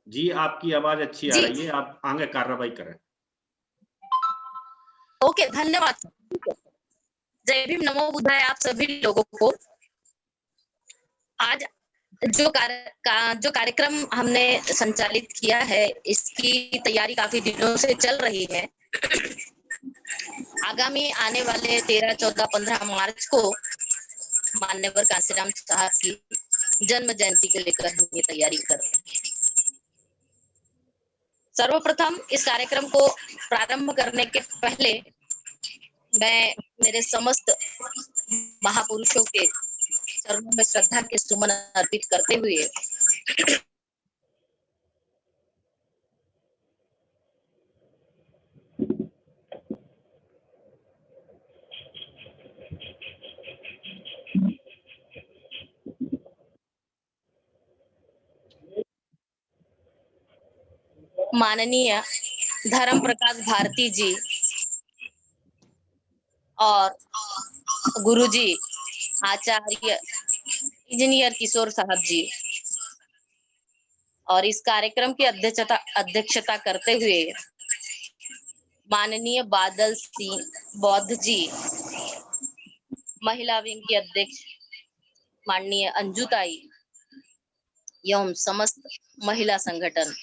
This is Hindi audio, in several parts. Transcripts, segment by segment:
जी, आपकी आवाज़ अच्छी आ जी। रही है, आप आगे कार्रवाई करें। ओके, धन्यवाद। ठीक है। जय भीम, नमो बुद्धाय आप सभी लोगों को। आज जो कार्यक्रम हमने संचालित किया है, इसकी तैयारी काफ़ी दिनों से चल रही है। आगामी आने वाले 13, 14, 15 मार्च को मान्यवर कांशीराम साहब की जन्म जयंती को लेकर हम ये तैयारी कर रहे हैं। सर्वप्रथम इस कार्यक्रम को प्रारंभ करने के पहले मैं मेरे समस्त महापुरुषों के चरणों में श्रद्धा के सुमन अर्पित करते हुए माननीय धर्म प्रकाश भारती जी और गुरुजी आचार्य इंजीनियर किशोर साहब जी और इस कार्यक्रम की अध्यक्षता करते हुए माननीय बादल सिंह बौद्ध जी, महिला विंग की अध्यक्ष माननीय अंजुताई एवं समस्त महिला संगठन,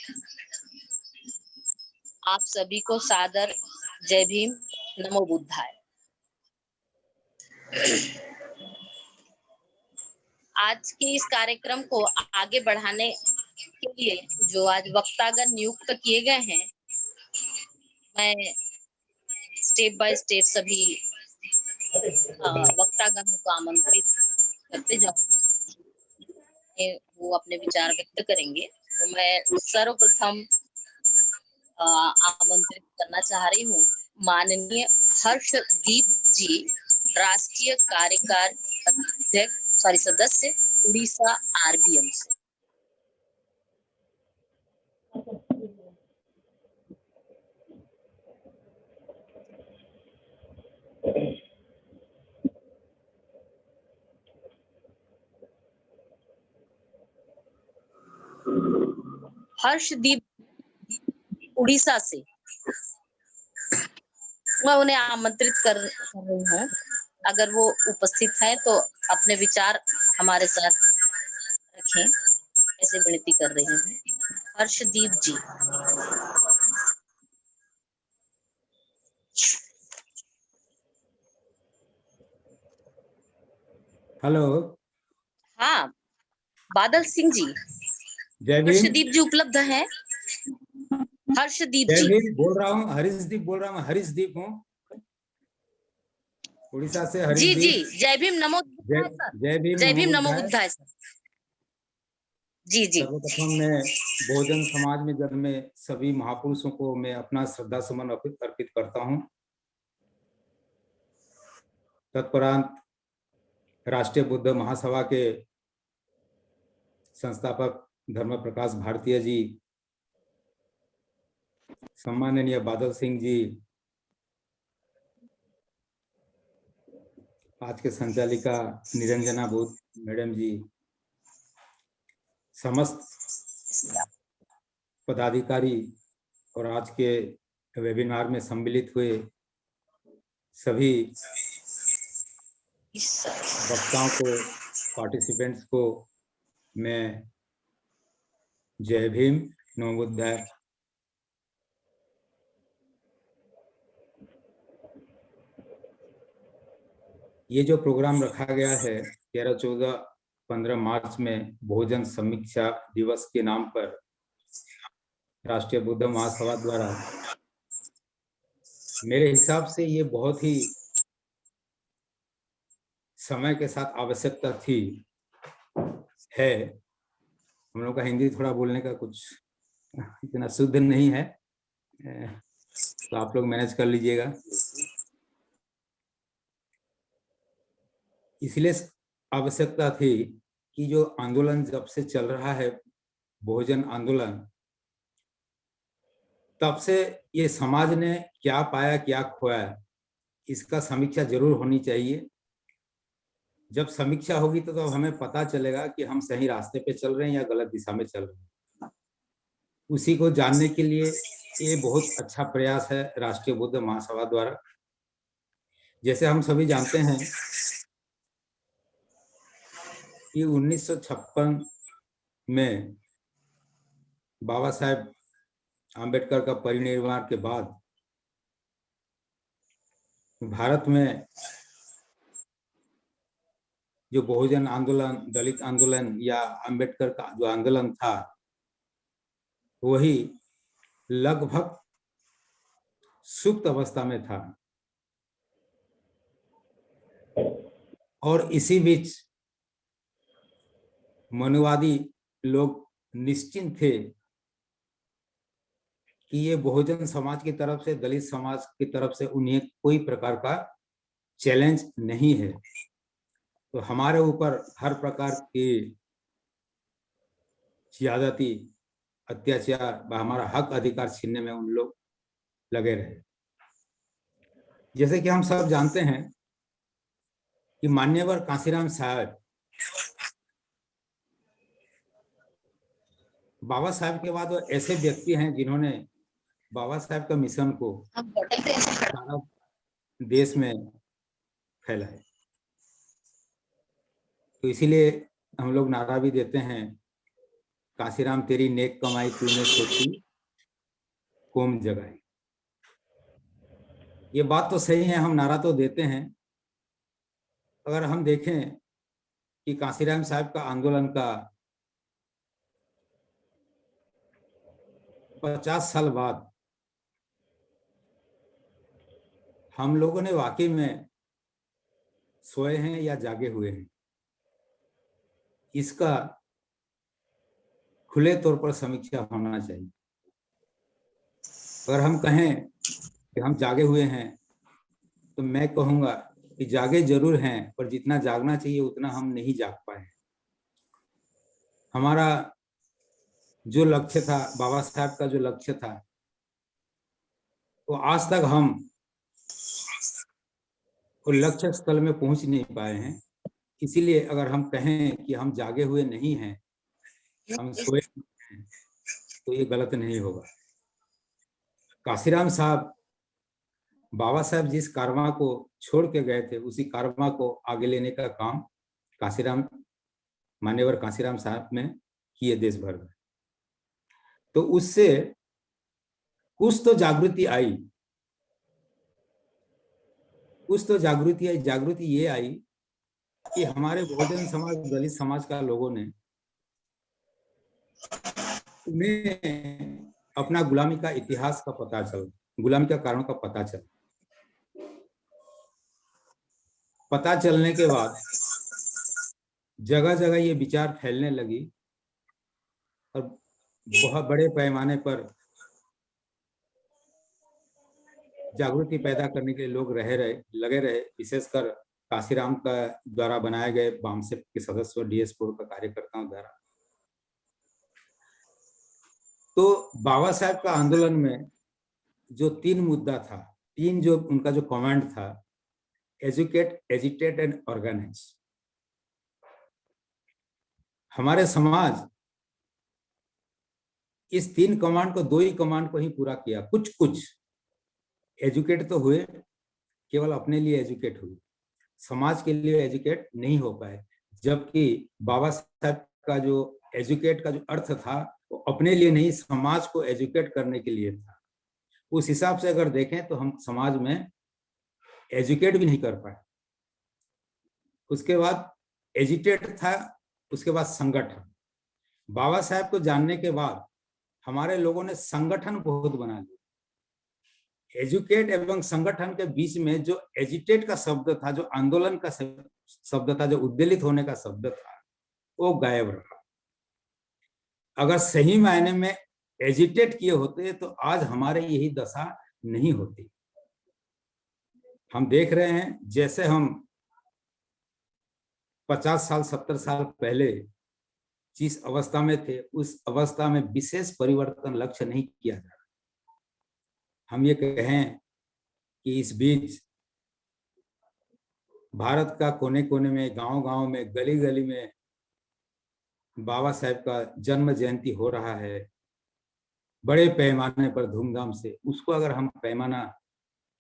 आप सभी को सादर जय भीम, नमो बुद्धाय। आज के इस कार्यक्रम को आगे बढ़ाने के लिए जो आज वक्तागण नियुक्त किए गए हैं, मैं स्टेप बाय स्टेप सभी वक्तागणों को आमंत्रित करते जाऊंगी। वो अपने विचार व्यक्त करेंगे। तो मैं सर्वप्रथम आमंत्रित करना चाह रही हूँ माननीय हर्षदीप जी, राष्ट्रीय कार्यकारी सदस्य उड़ीसा आरबीएम से। हर्षदीप उड़ीसा से मैं उन्हें आमंत्रित कर रही हूँ। अगर वो उपस्थित है तो अपने विचार हमारे साथ रखें, ऐसे विनती कर रही हूँ। हर्षदीप जी। हेलो। हाँ, बादल सिंह जी, जय भीम। हर्षदीप जी उपलब्ध हैं? हर्षदीप जय जी भीम बोल रहा हूँ, हरीशदीप बोल रहा हूँ, हरीशदीप हूँ, उड़ीसा से हरीशदीप। जी जी, जय भीम, नमो बुद्धाय सर। जय भीम, जय भीम, नमो बुद्धाय सर। जी जी। सर्वप्रथम मैं बहुजन समाज में जन्मे सभी महापुरुषों को मैं अपना श्रद्धा सुमन अर्पित करता हूँ। तत्परांत राष्ट्रीय बुद्ध महासभा के संस्थापक धर्म प्रकाश भारतीय जी, सम्माननीय बादल सिंह जी, आज के संचालिका निरंजना बुद्ध मैडम जी, समस्त पदाधिकारी और आज के वेबिनार में सम्मिलित हुए सभी वक्ताओं को, पार्टिसिपेंट्स को मैं जय भीम, नमो बुद्धाय। ये जो प्रोग्राम रखा गया है 13, 14, 15 मार्च में बहुजन समीक्षा दिवस के नाम पर राष्ट्रीय बुद्ध महासभा द्वारा, मेरे हिसाब से ये बहुत ही समय के साथ आवश्यकता थी है। हम लोग का हिंदी थोड़ा बोलने का कुछ इतना शुद्ध नहीं है, तो आप लोग मैनेज कर लीजिएगा। इसलिए आवश्यकता थी कि जो आंदोलन जब से चल रहा है, बहुजन आंदोलन, तब से ये समाज ने क्या पाया क्या खोया, इसका समीक्षा जरूर होनी चाहिए। जब समीक्षा होगी तो हमें पता चलेगा कि हम सही रास्ते पे चल रहे हैं या गलत दिशा में चल रहे हैं। उसी को जानने के लिए ये बहुत अच्छा प्रयास है राष्ट्रीय बौद्ध महासभा द्वारा। जैसे हम सभी जानते हैं कि 1956 में बाबा साहेब आम्बेडकर का परिनिर्वाण के बाद भारत में जो बहुजन आंदोलन, दलित आंदोलन या आम्बेडकर का जो आंदोलन था, वही लगभग सुप्त अवस्था में था। और इसी बीच मनुवादी लोग निश्चिंत थे कि ये बहुजन समाज की तरफ से, दलित समाज की तरफ से उन्हें कोई प्रकार का चैलेंज नहीं है, तो हमारे ऊपर हर प्रकार की ज्यादती, अत्याचार, हमारा हक अधिकार छीनने में उन लोग लगे रहे। जैसे कि हम सब जानते हैं कि मान्यवर कांशीराम साहब बाबा साहब के बाद वो ऐसे व्यक्ति हैं जिन्होंने बाबा साहब का मिशन को सारा देश में फैलाया। तो इसीलिए हम लोग नारा भी देते हैं, कांशीराम तेरी नेक कमाई तूने सोची कौम जगाई। ये बात तो सही है, हम नारा तो देते हैं। अगर हम देखें कि कांशीराम साहब का आंदोलन का 50 साल बाद हम लोगों ने वाकई में सोए हैं या जागे हुए हैं, इसका खुले तौर पर समीक्षा होना चाहिए। अगर हम कहें कि हम जागे हुए हैं, तो मैं कहूंगा कि जागे जरूर हैं, पर जितना जागना चाहिए उतना हम नहीं जाग पाए। हमारा जो लक्ष्य था, बाबा साहब का जो लक्ष्य था, वो आज तक हम वो लक्ष्य स्थल में पहुंच नहीं पाए हैं। इसीलिए अगर हम कहें कि हम जागे हुए नहीं हैं, हम सोए हैं, तो ये गलत नहीं होगा। कांशीराम साहब, बाबा साहब जिस कारवां को छोड़ के गए थे, उसी कारवां को आगे लेने का काम कांशीराम, मान्यवर कांशीराम साहब ने किए देश भर में। तो उससे कुछ तो जागृति आई, कुछ तो जागृति आई। जागृति ये आई कि हमारे बहुजन समाज, दलित समाज का लोगों ने उन्हें अपना गुलामी का इतिहास का पता चला, गुलामी का कारण का पता चलने के बाद जगह जगह ये विचार फैलने लगी और बहुत बड़े पैमाने पर जागृति पैदा करने के लिए लोग लगे रहे। विशेषकर कांशीराम का द्वारा बनाए गए बामसेप के सदस्य और DS4 का कार्यकर्ताओं द्वारा। तो बाबा साहब का आंदोलन में जो 3 मुद्दा था, 3 जो उनका जो कमांड था, एजुकेट, एजिटेट एंड ऑर्गेनाइज। हमारे समाज इस 3 कमांड को, 2 ही कमांड को ही पूरा किया। कुछ एजुकेट तो हुए, केवल अपने लिए एजुकेट हुए, समाज के लिए एजुकेट नहीं हो पाए। जबकि बाबा साहब का जो एजुकेट का जो अर्थ था, वो अपने लिए नहीं, समाज को एजुकेट करने के लिए था। उस हिसाब से अगर देखें तो हम समाज में एजुकेट भी नहीं कर पाए। उसके बाद एजिटेट था, उसके बाद संगठन। बाबा साहब को जानने के बाद हमारे लोगों ने संगठन बहुत बना लिया। एजुकेट एवं संगठन के बीच में जो एजिटेट का शब्द था, जो आंदोलन का शब्द था, जो उद्वेलित होने का शब्द था, वो गायब रहा। अगर सही मायने में एजिटेट किए होते तो आज हमारे यही दशा नहीं होती। हम देख रहे हैं, जैसे हम 50 साल 70 साल पहले जिस अवस्था में थे, उस अवस्था में विशेष परिवर्तन लक्ष्य नहीं किया जा रहा। हम ये कहें कि इस बीच भारत का कोने कोने में, गांव-गांव में, गली गली में बाबा साहब का जन्म जयंती हो रहा है। बड़े पैमाने पर धूमधाम से, उसको अगर हम पैमाना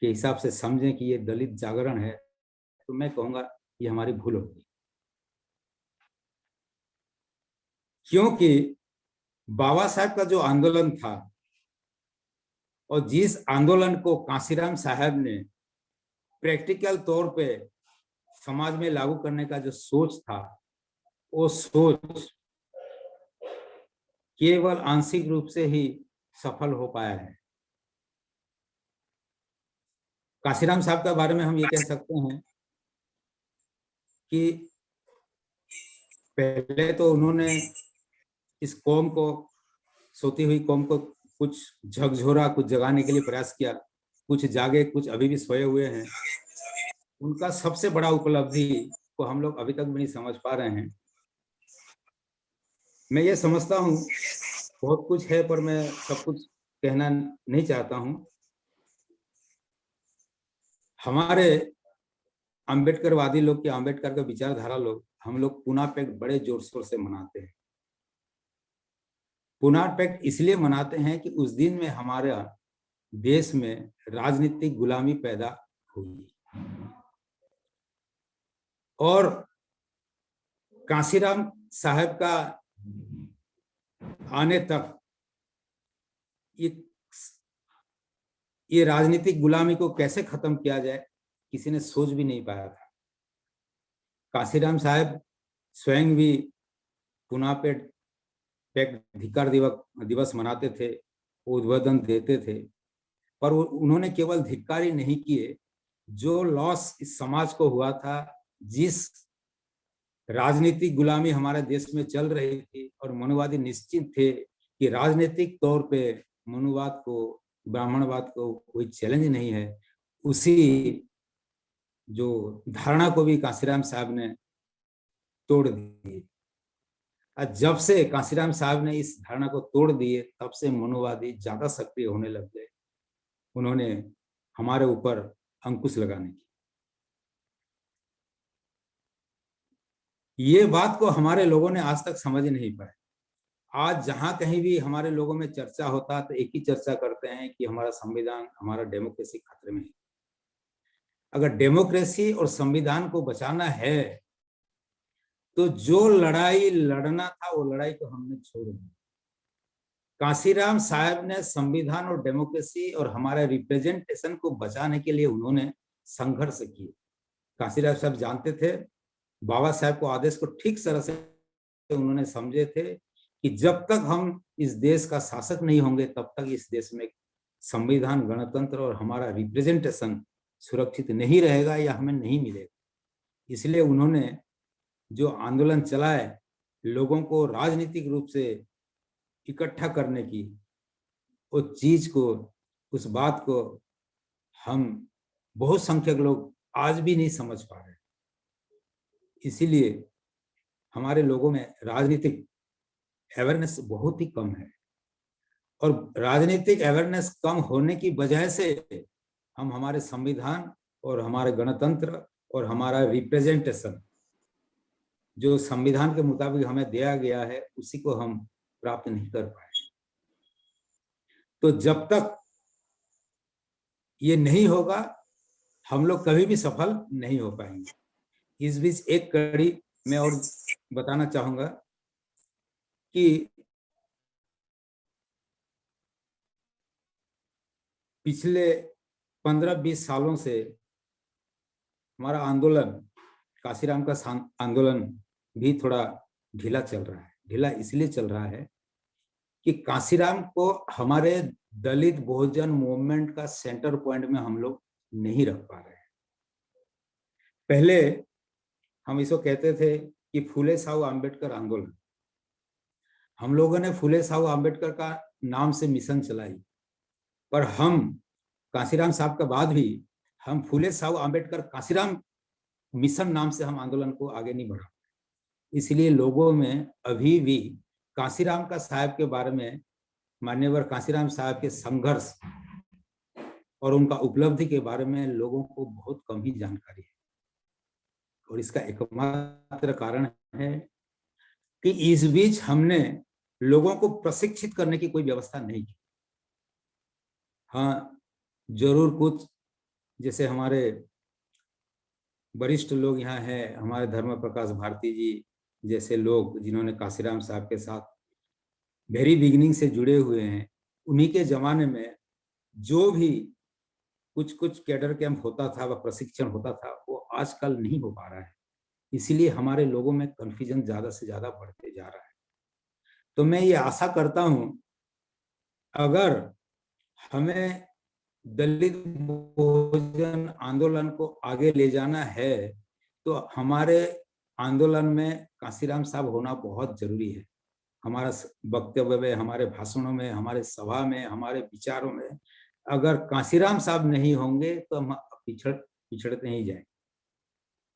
के हिसाब से समझें कि ये दलित जागरण है, तो मैं कहूँगा ये हमारी भूल होगी। क्योंकि बाबा साहब का जो आंदोलन था और जिस आंदोलन को कांशीराम साहब ने प्रैक्टिकल तौर पे समाज में लागू करने का जो सोच था, वो सोच केवल आंशिक रूप से ही सफल हो पाया है। कांशीराम साहब के बारे में हम ये कह सकते हैं कि पहले तो उन्होंने इस कौम को, सोती हुई कौम को कुछ झकझोरा, कुछ जगाने के लिए प्रयास किया। कुछ जागे, कुछ अभी भी सोए हुए हैं। उनका सबसे बड़ा उपलब्धि को हम लोग अभी तक भी नहीं समझ पा रहे हैं। मैं ये समझता हूँ बहुत कुछ है, पर मैं सब कुछ कहना नहीं चाहता हूँ। हमारे अम्बेडकरवादी लोग के, अम्बेडकर के विचारधारा लोग, हम लोग पुना पैक्ट बड़े जोर शोर से मनाते हैं। पुना पैक्ट इसलिए मनाते हैं कि उस दिन में हमारे देश में राजनीतिक गुलामी पैदा हुई और कांशीराम साहब का आने तक ये राजनीतिक गुलामी को कैसे खत्म किया जाए किसी ने सोच भी नहीं पाया था। कांशीराम साहब स्वयं भी पुना पैक्ट धिक्कार दिवस मनाते थे, उद्बोधन देते थे, पर उन्होंने केवल धिक्कार ही नहीं किए। जो लॉस इस समाज को हुआ था, जिस राजनीतिक गुलामी हमारे देश में चल रही थी और मनुवादी निश्चित थे कि राजनीतिक तौर पे मनुवाद को, ब्राह्मणवाद को कोई चैलेंज नहीं है, उसी जो धारणा को भी कांशीराम साहब ने तोड़ दी। जब से कांशीराम साहब ने इस धारणा को तोड़ दिए, तब से मनुवादी ज्यादा सक्रिय होने लग गए। उन्होंने हमारे ऊपर अंकुश लगाने की, ये बात को हमारे लोगों ने आज तक समझ नहीं पाए। आज जहां कहीं भी हमारे लोगों में चर्चा होता तो एक ही चर्चा करते हैं कि हमारा संविधान, हमारा डेमोक्रेसी खतरे में है। अगर डेमोक्रेसी और संविधान को बचाना है तो जो लड़ाई लड़ना था वो लड़ाई को हमने छोड़ दी। कांशीराम साहब ने संविधान और डेमोक्रेसी और हमारे रिप्रेजेंटेशन को बचाने के लिए उन्होंने संघर्ष किए। कांशीराम साहब जानते थे, बाबा साहब को आदेश को ठीक तरह से उन्होंने समझे थे कि जब तक हम इस देश का शासक नहीं होंगे तब तक इस देश में संविधान, गणतंत्र और हमारा रिप्रेजेंटेशन सुरक्षित नहीं रहेगा या हमें नहीं मिलेगा। इसलिए उन्होंने जो आंदोलन चलाए, लोगों को राजनीतिक रूप से इकट्ठा करने की, उस चीज को, उस बात को हम बहुत संख्यक लोग आज भी नहीं समझ पा रहे। इसीलिए हमारे लोगों में राजनीतिक अवेयरनेस बहुत ही कम है और राजनीतिक अवेयरनेस कम होने की वजह से हम हमारे संविधान और हमारे गणतंत्र और हमारा रिप्रेजेंटेशन जो संविधान के मुताबिक हमें दिया गया है उसी को हम प्राप्त नहीं कर पाए। तो जब तक ये नहीं होगा हम लोग कभी भी सफल नहीं हो पाएंगे। इस बीच एक कड़ी मैं और बताना चाहूंगा कि पिछले 15-20 सालों से हमारा आंदोलन, कांशीराम का आंदोलन भी थोड़ा ढीला चल रहा है। ढीला इसलिए चल रहा है कि कांशीराम को हमारे दलित बहुजन मूवमेंट का सेंटर पॉइंट में हम लोग नहीं रख पा रहे हैं। पहले हम इसको कहते थे कि फूले साहू आंबेडकर आंदोलन। हम लोगों ने फूले साहू आंबेडकर का नाम से मिशन चलाई, पर हम कांशीराम साहब के बाद भी हम फूले साहू आंबेडकर कांशीराम मिशन नाम से हम आंदोलन को आगे नहीं बढ़ा। इसलिए लोगों में अभी भी कांशीराम का साहब के बारे में, मान्यवर कांशीराम साहब के संघर्ष और उनका उपलब्धि के बारे में लोगों को बहुत कम ही जानकारी है। और इसका एकमात्र कारण है कि इस बीच हमने लोगों को प्रशिक्षित करने की कोई व्यवस्था नहीं की। हाँ, जरूर कुछ जैसे हमारे वरिष्ठ लोग यहाँ हैं, हमारे धर्म प्रकाश भारती जी जैसे लोग जिन्होंने काशीराम साहब के साथ वेरी बिगिनिंग से जुड़े हुए हैं, उन्हीं के जमाने में जो भी कुछ कुछ कैडर कैंप होता था व प्रशिक्षण होता था वो आजकल नहीं हो पा रहा है। इसीलिए हमारे लोगों में कन्फ्यूजन ज्यादा से ज्यादा बढ़ते जा रहा है। तो मैं ये आशा करता हूं, अगर हमें दलित बहुजन आंदोलन को आगे ले जाना है तो हमारे आंदोलन में काशीराम साहब होना बहुत जरूरी है। हमारा वक्तव्य में, हमारे भाषणों में, हमारे सभा में, हमारे विचारों में अगर काशीराम साहब नहीं होंगे तो हम पिछड़ते ही जाएंगे।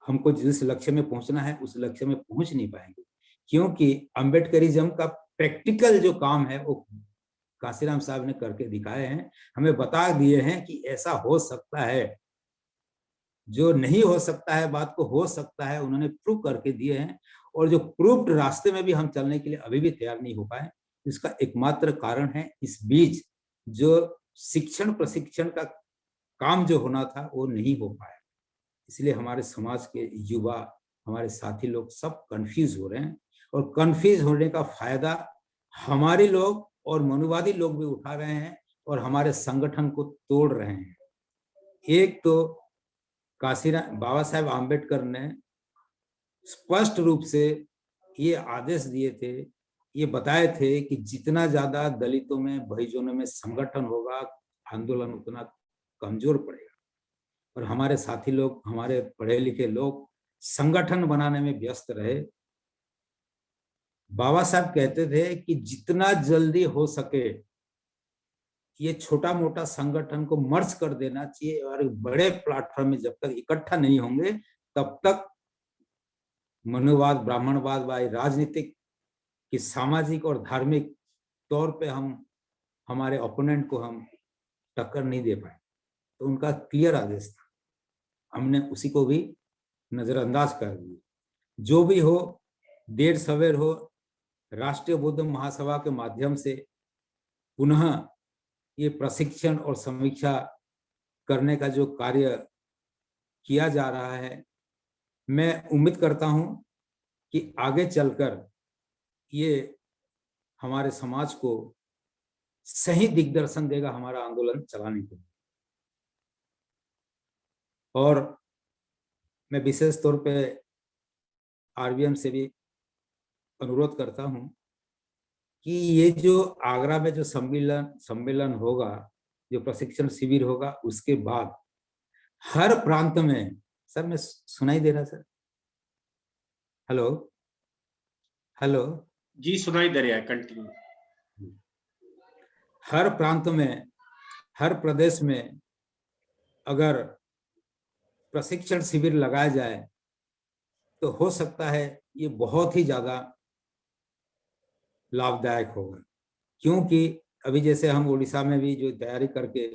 हमको जिस लक्ष्य में पहुंचना है उस लक्ष्य में पहुंच नहीं पाएंगे, क्योंकि अम्बेडकरिज्म का प्रैक्टिकल जो काम है वो काशीराम साहब ने करके दिखाए हैं, हमें बता दिए हैं कि ऐसा हो सकता है, जो नहीं हो सकता है बात को हो सकता है, उन्होंने प्रूव करके दिए हैं। और जो प्रूव्ड रास्ते में भी हम चलने के लिए अभी भी तैयार नहीं हो पाए, इसका एकमात्र कारण है इस बीच जो शिक्षण प्रशिक्षण का काम जो होना था वो नहीं हो पाया। इसलिए हमारे समाज के युवा, हमारे साथी लोग सब कंफ्यूज हो रहे हैं, और कंफ्यूज होने का फायदा हमारे लोग और मनुवादी लोग भी उठा रहे हैं और हमारे संगठन को तोड़ रहे हैं। एक तो काशीराम बाबा साहेब आम्बेडकर ने स्पष्ट रूप से ये आदेश दिए थे, ये बताए थे कि जितना ज्यादा दलितों में, बहुजनों में संगठन होगा, आंदोलन उतना कमजोर पड़ेगा। और हमारे साथी लोग, हमारे पढ़े लिखे लोग संगठन बनाने में व्यस्त रहे। बाबा साहब कहते थे कि जितना जल्दी हो सके ये छोटा मोटा संगठन को मर्ज कर देना चाहिए, और बड़े प्लेटफॉर्म में जब तक इकट्ठा नहीं होंगे तब तक मनुवाद, ब्राह्मणवाद व राजनीतिक की सामाजिक और धार्मिक तौर पे हम हमारे ओपोनेंट को हम टक्कर नहीं दे पाए। तो उनका क्लियर आदेश था, हमने उसी को भी नजरअंदाज कर दिया। जो भी हो, देर सवेर हो, राष्ट्रीय बौद्ध महासभा के माध्यम से पुनः ये प्रशिक्षण और समीक्षा करने का जो कार्य किया जा रहा है, मैं उम्मीद करता हूं कि आगे चलकर ये हमारे समाज को सही दिग्दर्शन देगा हमारा आंदोलन चलाने के लिए। और मैं विशेष तौर पे आरबीएम से भी अनुरोध करता हूं कि ये जो आगरा में जो सम्मेलन होगा, जो प्रशिक्षण शिविर होगा, उसके बाद हर प्रांत में, सर मैं सुनाई दे रहा सर? हेलो हेलो जी सुनाई दे रहा है, कंटिन्यू। हर प्रांत में, हर प्रदेश में अगर प्रशिक्षण शिविर लगाया जाए तो हो सकता है ये बहुत ही ज्यादा लाभदायक होगा। क्योंकि अभी जैसे हम उड़ीसा में भी जो तैयारी करके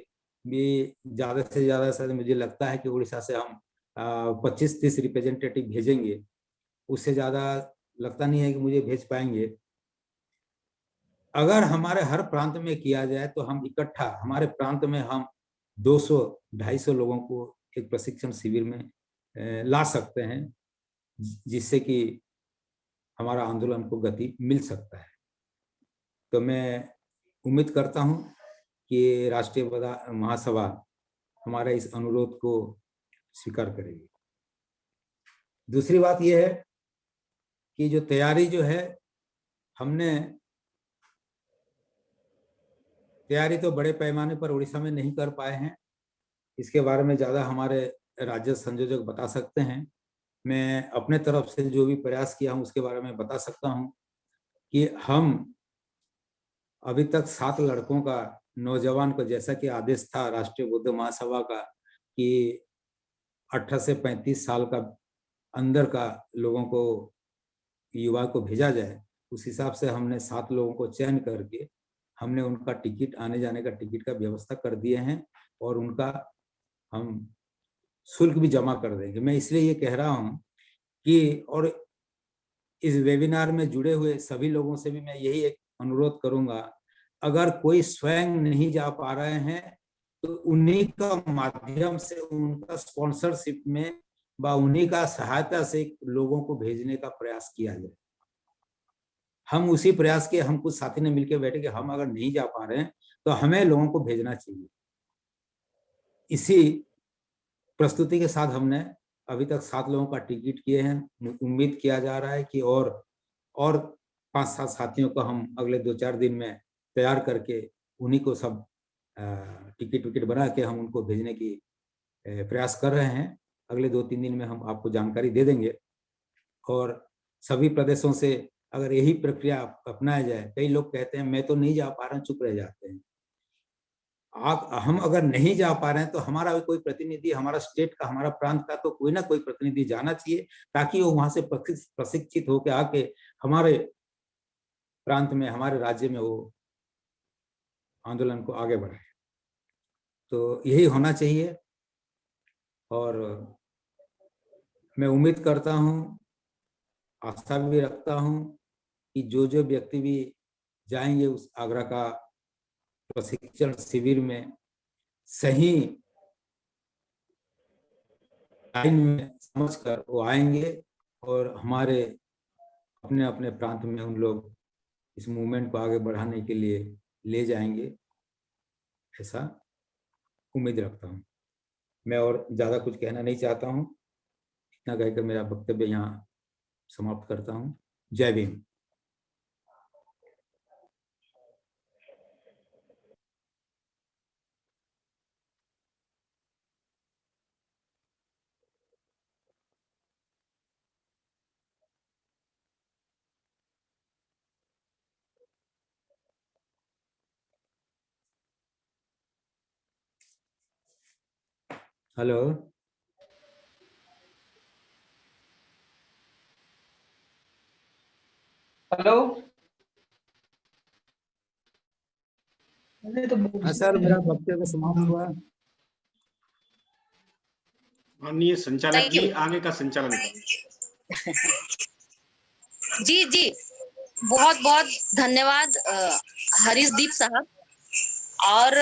भी ज्यादा से ज्यादा, सर मुझे लगता है कि उड़ीसा से हम 25-30 रिप्रेजेंटेटिव भेजेंगे, उससे ज्यादा लगता नहीं है कि मुझे भेज पाएंगे। अगर हमारे हर प्रांत में किया जाए तो हम इकट्ठा हमारे प्रांत में हम 200-250 लोगों को एक प्रशिक्षण शिविर में ला सकते हैं, जिससे कि हमारा आंदोलन को गति मिल सकता है। तो मैं उम्मीद करता हूं कि राष्ट्रीय महासभा हमारे इस अनुरोध को स्वीकार करेगी। दूसरी बात यह है कि जो तैयारी जो है, हमने तैयारी तो बड़े पैमाने पर उड़ीसा में नहीं कर पाए हैं, इसके बारे में ज्यादा हमारे राज्य संयोजक बता सकते हैं। मैं अपने तरफ से जो भी प्रयास किया हूं उसके बारे में बता सकता हूं कि हम अभी तक 7 लड़कों का, नौजवान को, जैसा कि आदेश था राष्ट्रीय बौद्ध महासभा का कि 18 से 35 साल का अंदर का लोगों को, युवा को भेजा जाए, उस हिसाब से हमने 7 लोगों को चयन करके हमने उनका टिकट, आने जाने का टिकट का व्यवस्था कर दिए हैं, और उनका हम शुल्क भी जमा कर देंगे। मैं इसलिए ये कह रहा हूं कि, और इस वेबिनार में जुड़े हुए सभी लोगों से भी मैं यही एक अनुरोध करूंगा, अगर कोई स्वयं नहीं जा पा रहे हैं तो उन्हीं का माध्यम से, उनका स्पॉन्सरशिप में व उन्हीं का सहायता से लोगों को भेजने का प्रयास किया जाए। हम उसी प्रयास के, हम कुछ साथी ने मिलकर बैठे कि हम अगर नहीं जा पा रहे हैं तो हमें लोगों को भेजना चाहिए। इसी प्रस्तुति के साथ हमने अभी तक 7 लोगों का टिकट किए हैं। उम्मीद किया जा रहा है कि और 5-7 साथियों को हम अगले 2-4 दिन में तैयार करके उन्हीं को सब टिकट विकेट बना के हम उनको भेजने की प्रयास कर रहे हैं। अगले 2-3 दिन में हम आपको जानकारी दे देंगे। और सभी प्रदेशों से अगर यही प्रक्रिया अपनाया जाए, कई लोग कहते हैं मैं तो नहीं जा पा रहा, चुप रह जाते हैं। हम अगर नहीं जा पा रहे हैं तो हमारा भी कोई प्रतिनिधि, हमारा स्टेट का, हमारा प्रांत का तो कोई ना कोई प्रतिनिधि जाना चाहिए, ताकि वो वहां से प्रशिक्षित होकर आके हमारे प्रांत में, हमारे राज्य में वो आंदोलन को आगे बढ़ाए। तो यही होना चाहिए। और मैं उम्मीद करता हूँ, आस्था भी रखता हूँ कि जो जो व्यक्ति भी जाएंगे उस आगरा का प्रशिक्षण शिविर में सही लाइन में समझकर वो आएंगे और हमारे अपने अपने प्रांत में उन लोग इस मूवमेंट को आगे बढ़ाने के लिए ले जाएंगे, ऐसा उम्मीद रखता हूँ। मैं और ज्यादा कुछ कहना नहीं चाहता हूँ, इतना कहकर मेरा वक्तव्य यहाँ समाप्त करता हूँ। जय भीम। Hello, hello. हाँ सर, मेरा वक्तव्य समाप्त हुआ। माननीय संचालक Thank you. जी, आगे का संचालन करें। जी जी, बहुत बहुत धन्यवाद हरीशदीप साहब। और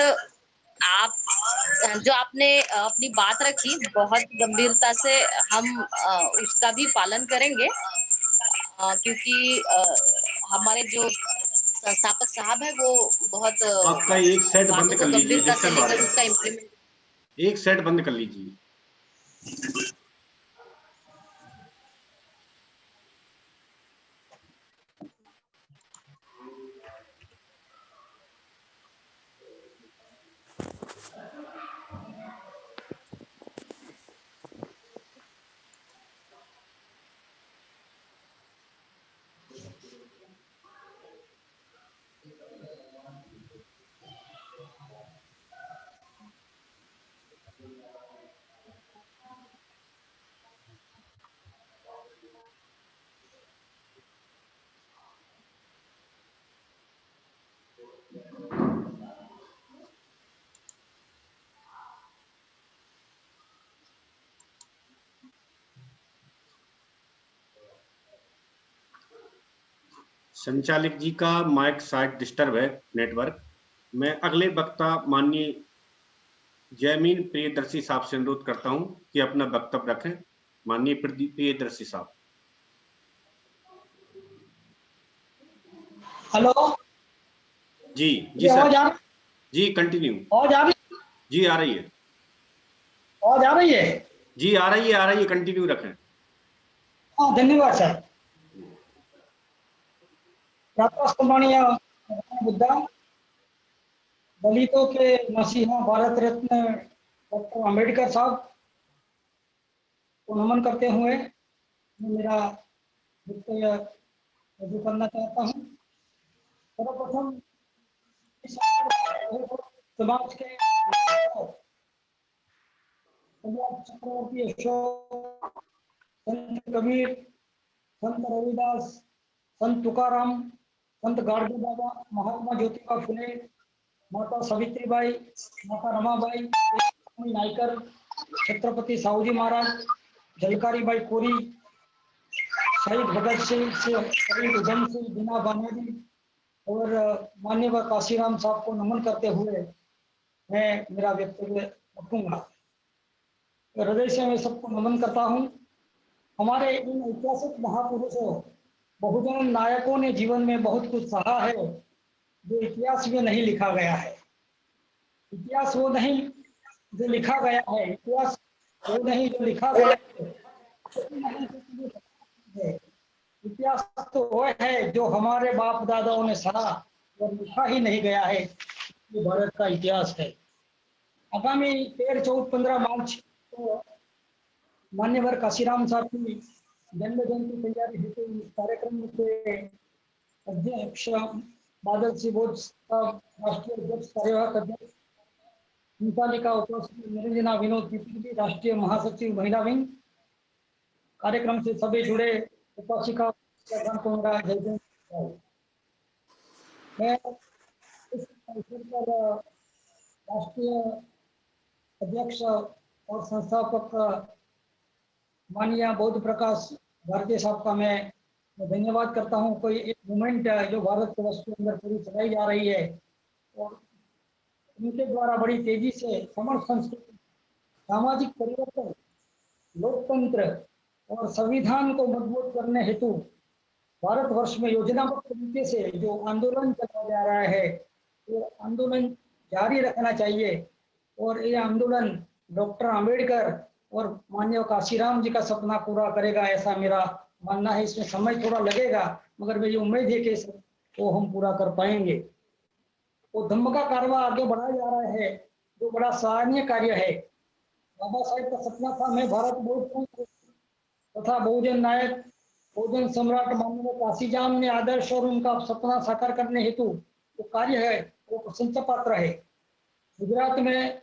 आप जो आपने अपनी बात रखी, बहुत गंभीरता से हम उसका भी पालन करेंगे, क्योंकि हमारे जो संस्थापक साहब है वो बहुत आपका एक सेट बंद कर लीजिए, गंभीरता से डिस्टर्ब आ रहा लेकर उसका है। इम्प्लीमेंट। एक सेट बंद कर लीजिए। संचालक जी का माइक शायद डिस्टर्ब है, नेटवर्क। मैं अगले वक्ता माननीय जयमीन प्रियदर्शी साहब से अनुरोध करता हूं कि अपना वक्तव्य रखें। माननीय प्रियदर्शी साहब। हेलो जी जी सर, आवाज जी कंटिन्यू। आ रही जी आ रही है, आवाज आ रही है। जी आ रही है, कंटिन्यू रखें। हाँ, धन्यवाद सर। सम्मानीय बुद्धा, दलितों के मसीहा भारत रत्न डॉक्टर अम्बेडकर साहब को नमन करते हुए मैं मेरा वक्तव्य रजू करना चाहता हूँ। सर्वप्रथम समाज के चक्रवर्ती अशोक, संत कबीर, संत रविदास, संत तुकाराम, संत गाडगे बाबा, महात्मा ज्योतिबा फुले, माता सावित्रीबाई, माता रमाबाई, नायकर, छत्रपति साहूजी महाराज, झलकारी कोरी, शहीद भगत सिंह, शहीद उधम सिंह, बीना बानोरी और माननीय काशीराम साहब को नमन करते हुए मैं मेरा वक्तव्य रखूंगा। हृदय से मैं सबको नमन करता हूँ। हमारे इन ऐतिहासिक महापुरुषों, बहुजन नायकों ने जीवन में बहुत कुछ सहा है जो इतिहास में नहीं लिखा गया है। इतिहास वो नहीं जो लिखा गया है, इतिहास वो नहीं जो लिखा गया है। इतिहास तो वो है जो हमारे बाप दादाओं ने सहा और लिखा ही नहीं गया है। ये भारत का इतिहास है। आगामी 13, 14, 15 मार्च को मान्यवर काशीराम साहब की जन्म जयंती तैयारी हेतु इस कार्यक्रम के अध्यक्ष बादल सिंह बोस साहब, राष्ट्रीय अध्यक्ष कार्यवाहक अध्यक्ष संचालिका उपस्थित निरंजना विनोद त्रिपाठी, राष्ट्रीय महासचिव महिला विंग, कार्यक्रम से सभी जुड़े उपासिका को मेरा जय जय। मैं इस अवसर पर राष्ट्रीय अध्यक्ष और संस्थापक माननीय बौद्ध प्रकाश भारती साहब का मैं धन्यवाद करता हूं। कोई एक मूवमेंट जो भारत वर्ष के अंदर पूरी चलाई जा रही है और उनके द्वारा बड़ी तेजी से समर्थ संस्कृति, सामाजिक परिवर्तन, लोकतंत्र और संविधान को मजबूत करने हेतु भारतवर्ष में योजनाबद्ध तरीके से जो आंदोलन चलाया जा रहा है, वो आंदोलन जारी रखना चाहिए। और ये आंदोलन डॉक्टर आम्बेडकर और माननीय काशीराम जी का सपना पूरा करेगा, ऐसा मेरा मानना है। इसमें समय थोड़ा लगेगा, मगर मेरी उम्मीद है कि वो हम पूरा कर पाएंगे। वो धम्म का कारवा आगे बढ़ाया जा रहा है, जो बड़ा सराहनीय कार्य है। बाबा साहेब का सपना था, मैं भारत बहुत तथा बहुजन नायक, बहुजन सम्राट माननीय काशीराम ने आदर्श और उनका सपना साकार करने हेतु जो कार्य है वो प्रशंसा पात्र है। गुजरात में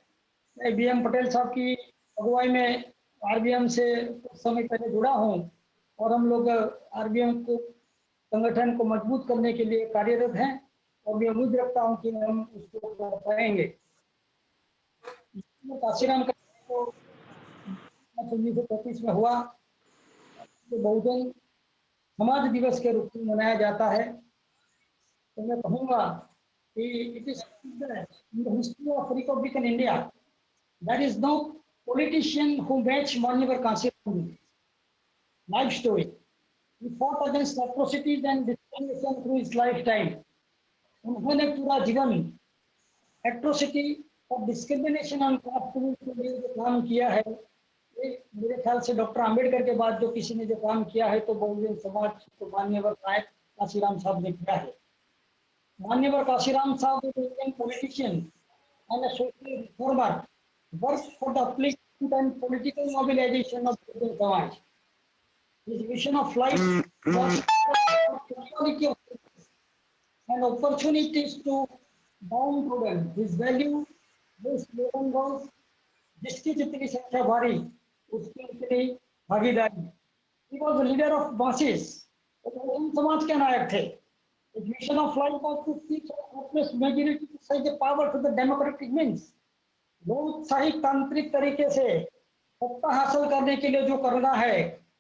BM पटेल साहब की अगुवाई में RBM से कुछ समय पहले जुड़ा हूँ और हम लोग RBM को संगठन को मजबूत करने के लिए कार्यरत हैं और मैं उम्मीद रखता हूँ कि हम उसको कर पाएंगे। काशीराम का 1935 में हुआ, तो बहुजन समाज दिवस के रूप में मनाया जाता है। तो मैं कहूँगा कि it is in the history of Republican India there is no politician who match Manyvar Kaशीराम life story. He fought against atrocities and discrimination through his lifetime. उन्होंने पूरा जीवन एट्रोसिटी और डिस्क्रिमिनेशन और कास्ट के लिए जो काम किया है, मेरे ख्याल से डॉक्टर आम्बेडकर के बाद जो किसी ने जो काम किया है तो बहुजन समाज को मान्यवर नायक काशीराम साहब ने किया है। मान्यवर काशीराम साहब एक Indian politician and social reformer, worked for the upliftment and political mobilization of Indian Samaj. His vision of life was equality of and opportunities to downtrodden. His value, his slogan was जिसकी जितनी संख्या भारी उसकी उतनी भागीदारी। He was the leader of masses. वो समाज के नायक थे। His vision of life was to teach the majority to say the power to the democratic means. लोकशाही तांत्रिक तरीके से सत्ता हासिल करने के लिए जो करना है,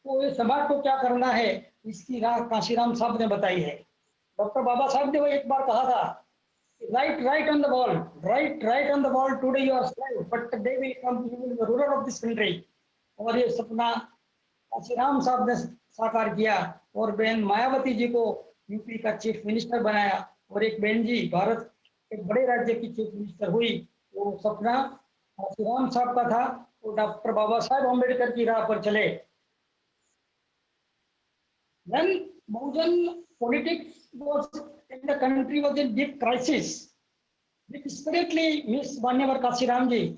वो ये समाज को क्या करना है, इसकी राह काशीराम साहब ने बताई है। डॉक्टर बाबा साहब ने वो एक बार कहा था, right on the ball, right on the ball, today you are slave but they will come, you will be ruler of this country. और ये सपना काशीराम साहब ने साकार किया और बहन मायावती जी को यूपी का चीफ मिनिस्टर बनाया और एक बहन जी भारत एक बड़े राज्य की चीफ मिनिस्टर हुई। वो सपना काशीराम साहब का था, वो डॉक्टर बाबा साहेब अम्बेडकर की राह पर चले। When Bahujan politics was in the country was in deep crisis, we desperately miss Manyvar Kashiram ji,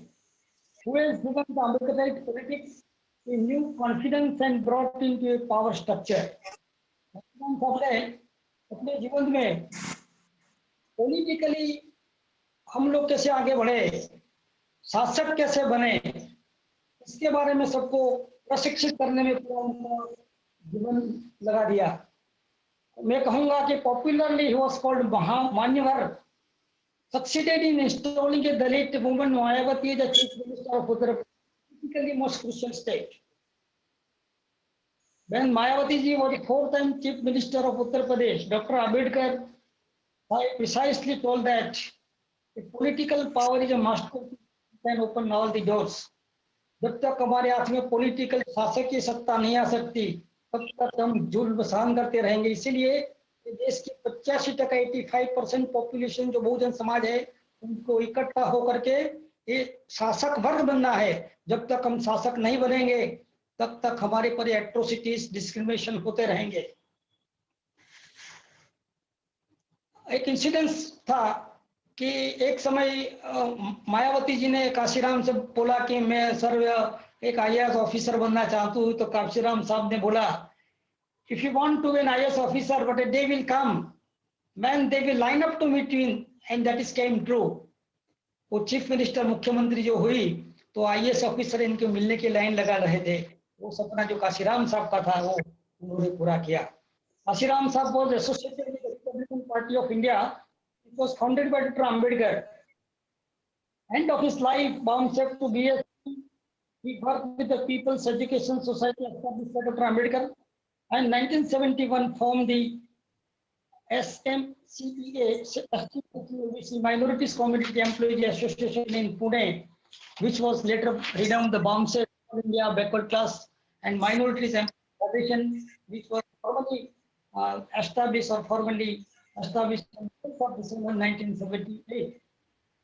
who has given the Ambedkarite politics a new confidence and brought into a power structure. Kashiram साहब ने अपने जीवन में पॉलिटिकली हम लोग कैसे आगे बढ़े, शासक कैसे बने, इसके बारे में सबको प्रशिक्षित करने में पूरा उनका जीवन लगा दिया। मैं कहूंगा कि पॉपुलरली ही वाज कॉल्ड मान्यवर, succeeded in installing a Dalit woman Mayawati as the chief minister of Uttar Pradesh, politically most crucial state. When Mayawati ji was the fourth-time chief minister of Uttar Pradesh, Dr. Ambedkar precisely told that political power is a master can open all the doors. जब तक हमारे हाथ में पॉलिटिकल शासक की सत्ता नहीं आ सकती तब तक हम जुल्म सहन करते रहेंगे। इसीलिए देश की 85% 85% पॉपुलेशन जो बहुजन समाज है उनको इकट्ठा होकर के ये शासक वर्ग बनना है। जब तक हम शासक नहीं बनेंगे तब तक हमारे पर एट्रोसिटीज डिस्क्रिमिनेशन होते रहेंगे। एक इंसिडेंस था कि एक समय मायावती जी ने काशीराम से बोला कि मैं सर एक IAS ऑफिसर बनना चाहती हूँ, तो काशीराम साहब ने बोला if you want to be an IAS officer but a day will come man they will line up to meet you and that is came true. वो चीफ मिनिस्टर मुख्यमंत्री जो हुई तो IAS ऑफिसर इनके मिलने की लाइन लगा रहे थे। वो सपना जो काशीराम साहब का था वो उन्होंने पूरा किया। काशीराम साहब was associated with Republican party of India. It was founded by doctor Ambedkar. End of his life, bound to BSc, he worked with the People's Education Society established by Dr. Ambedkar, and 1971 formed the SMCPA, Minorities Community Employees Association in Pune, which was later renamed the Bouncer India Backward Class and Minorities Federation, which was formally established on 5th of December 1978.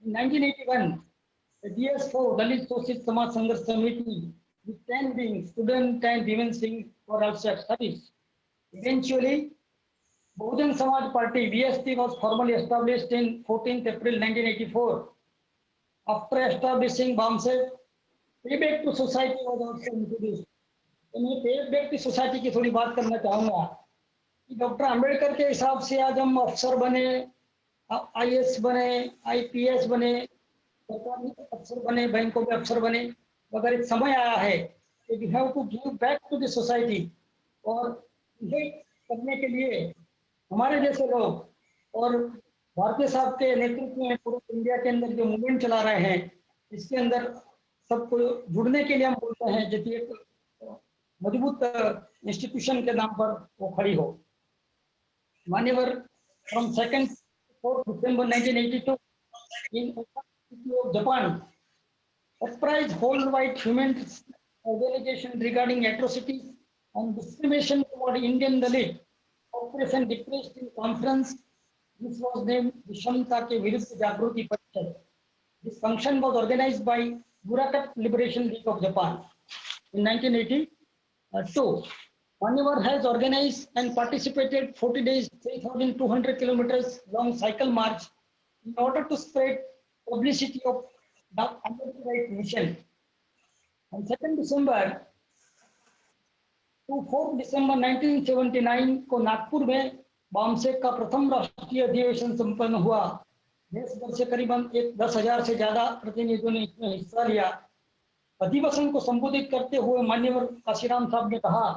In 1981, the DS4 Dalit Shoshet Samaj Sangharsh Committee with 10 wings, student and women's wing, were also established. Eventually, Bahujan Samaj Party BSP was formally established in 14th April 1984. After establishing BAMSE, payback to society was also introduced. तो मैं payback to society की थोड़ी बात करना चाहूँगा कि डॉक्टर अंबेडकर के हिसाब से आज हम अफसर बने, IAS बने, IPS बने, सरकारी अफसर बने, बैंकों में अफसर बने, मगर एक समय आया है कि we have to give back to the society. और ये करने के लिए हमारे जैसे लोग और भारतीय साहब के नेतृत्व में पूरे इंडिया के अंदर जो मूवमेंट चला रहे हैं इसके अंदर सबको जुड़ने के लिए हम बोलते हैं जैसे एक मजबूत इंस्टीट्यूशन के नाम पर वो खड़ी हो। मान्यवर from 2nd to 4th December 1982 in Japan, uprise worldwide human organization regarding atrocities and discrimination toward Indian Dalit. Operation Depressed in Conference, which was named Vishamta ke Viruddha Jagruti Parishad. This function was organized by Burakat Liberation League of Japan in 1982. Manyavar has organized and participated 40 days, 3,200 kilometers long cycle march in order to spread publicity of the Ambedkar Right Mission. On 2nd December to 4th December 1979 को नागपुर में बामसेक का प्रथम राष्ट्रीय अधिवेशन संपन्न हुआ। देश भर से करीबन 10,000 से ज्यादा प्रतिनिधियों ने इसमें हिस्सा लिया। अधिवेशन को संबोधित करते हुए माननीय काशीराम साहब ने कहा,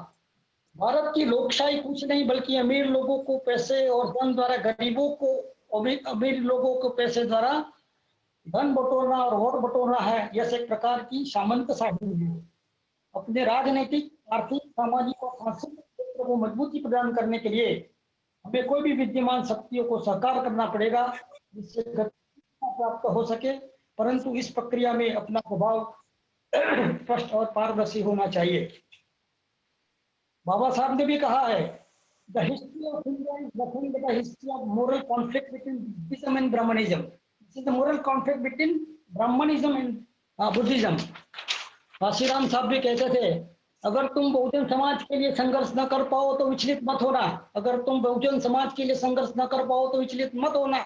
भारत की लोकशाही कुछ नहीं बल्कि अमीर लोगों को पैसे और धन द्वारा गरीबों को, अमीर लोगों को पैसे द्वारा धन बटोरना और वोट बटोरना है। यह एक प्रकार की सामंतशाही है। अपने राजनीतिक, आर्थिक, सामाजिक और सांस्कृतिक क्षेत्र को मजबूती प्रदान करने के लिए हमें कोई भी विद्यमान शक्तियों को सहकार करना पड़ेगा जिससे प्राप्त हो सके, परंतु इस प्रक्रिया में अपना स्वभाव स्पष्ट और पारदर्शी होना चाहिए। बाबा साहब ने भी कहा है, the history of India is nothing but the history of moral conflict between Buddhism and Brahmanism. This is the moral conflict between Brahmanism and Buddhism. Kashiram साहब भी कहते थे, अगर तुम बहुजन समाज के लिए संघर्ष न कर पाओ तो विचलित मत होना। अगर तुम बहुजन समाज के लिए संघर्ष न कर पाओ तो विचलित मत होना।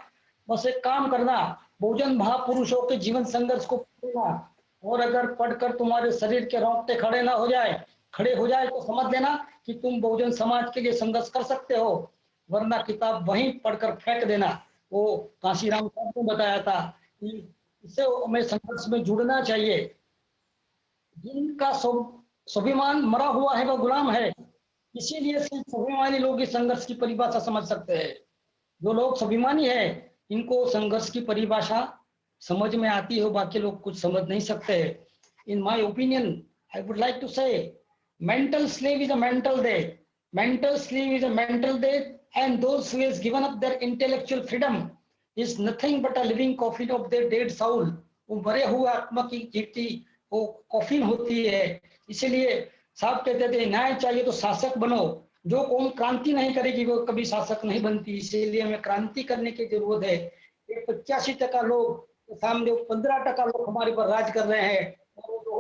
बस एक काम करना, बहुजन महापुरुषों के जीवन संघर्ष को पढ़ना, और अगर पढ़कर तुम्हारे शरीर के रोंगटे खड़े हो जाए तो समझ लेना कि तुम बहुजन समाज के लिए संघर्ष कर सकते हो, वरना किताब वहीं पढ़कर फेंक देना। वो काशीराम साहब ने बताया था कि इससे हमें संघर्ष में जुड़ना चाहिए। जिनका स्वाभिमान मरा हुआ है वह गुलाम है, इसीलिए सिर्फ स्वाभिमानी लोग इस संघर्ष की परिभाषा समझ सकते हैं। जो लोग स्वाभिमानी है इनको संघर्ष की परिभाषा समझ में आती है, बाकी लोग कुछ समझ नहीं सकते। In my opinion I would like to say, mental slave is a mental death. Mental slave is a mental death, and those who has given up their intellectual freedom is nothing but a living coffin of their dead soul. वो मरे हुए आत्मा की कीर्ति वो कॉफिन होती है। इसीलिए साहब कहते थे न्याय चाहिए तो शासक बनो, जो कौन क्रांति नहीं करेगी वो कभी शासक नहीं बनती। इसीलिए हमें क्रांति करने की जरूरत है। ये 85% लोग सामने 15% लोग हमारे पर राज कर रहे हैं और वो जो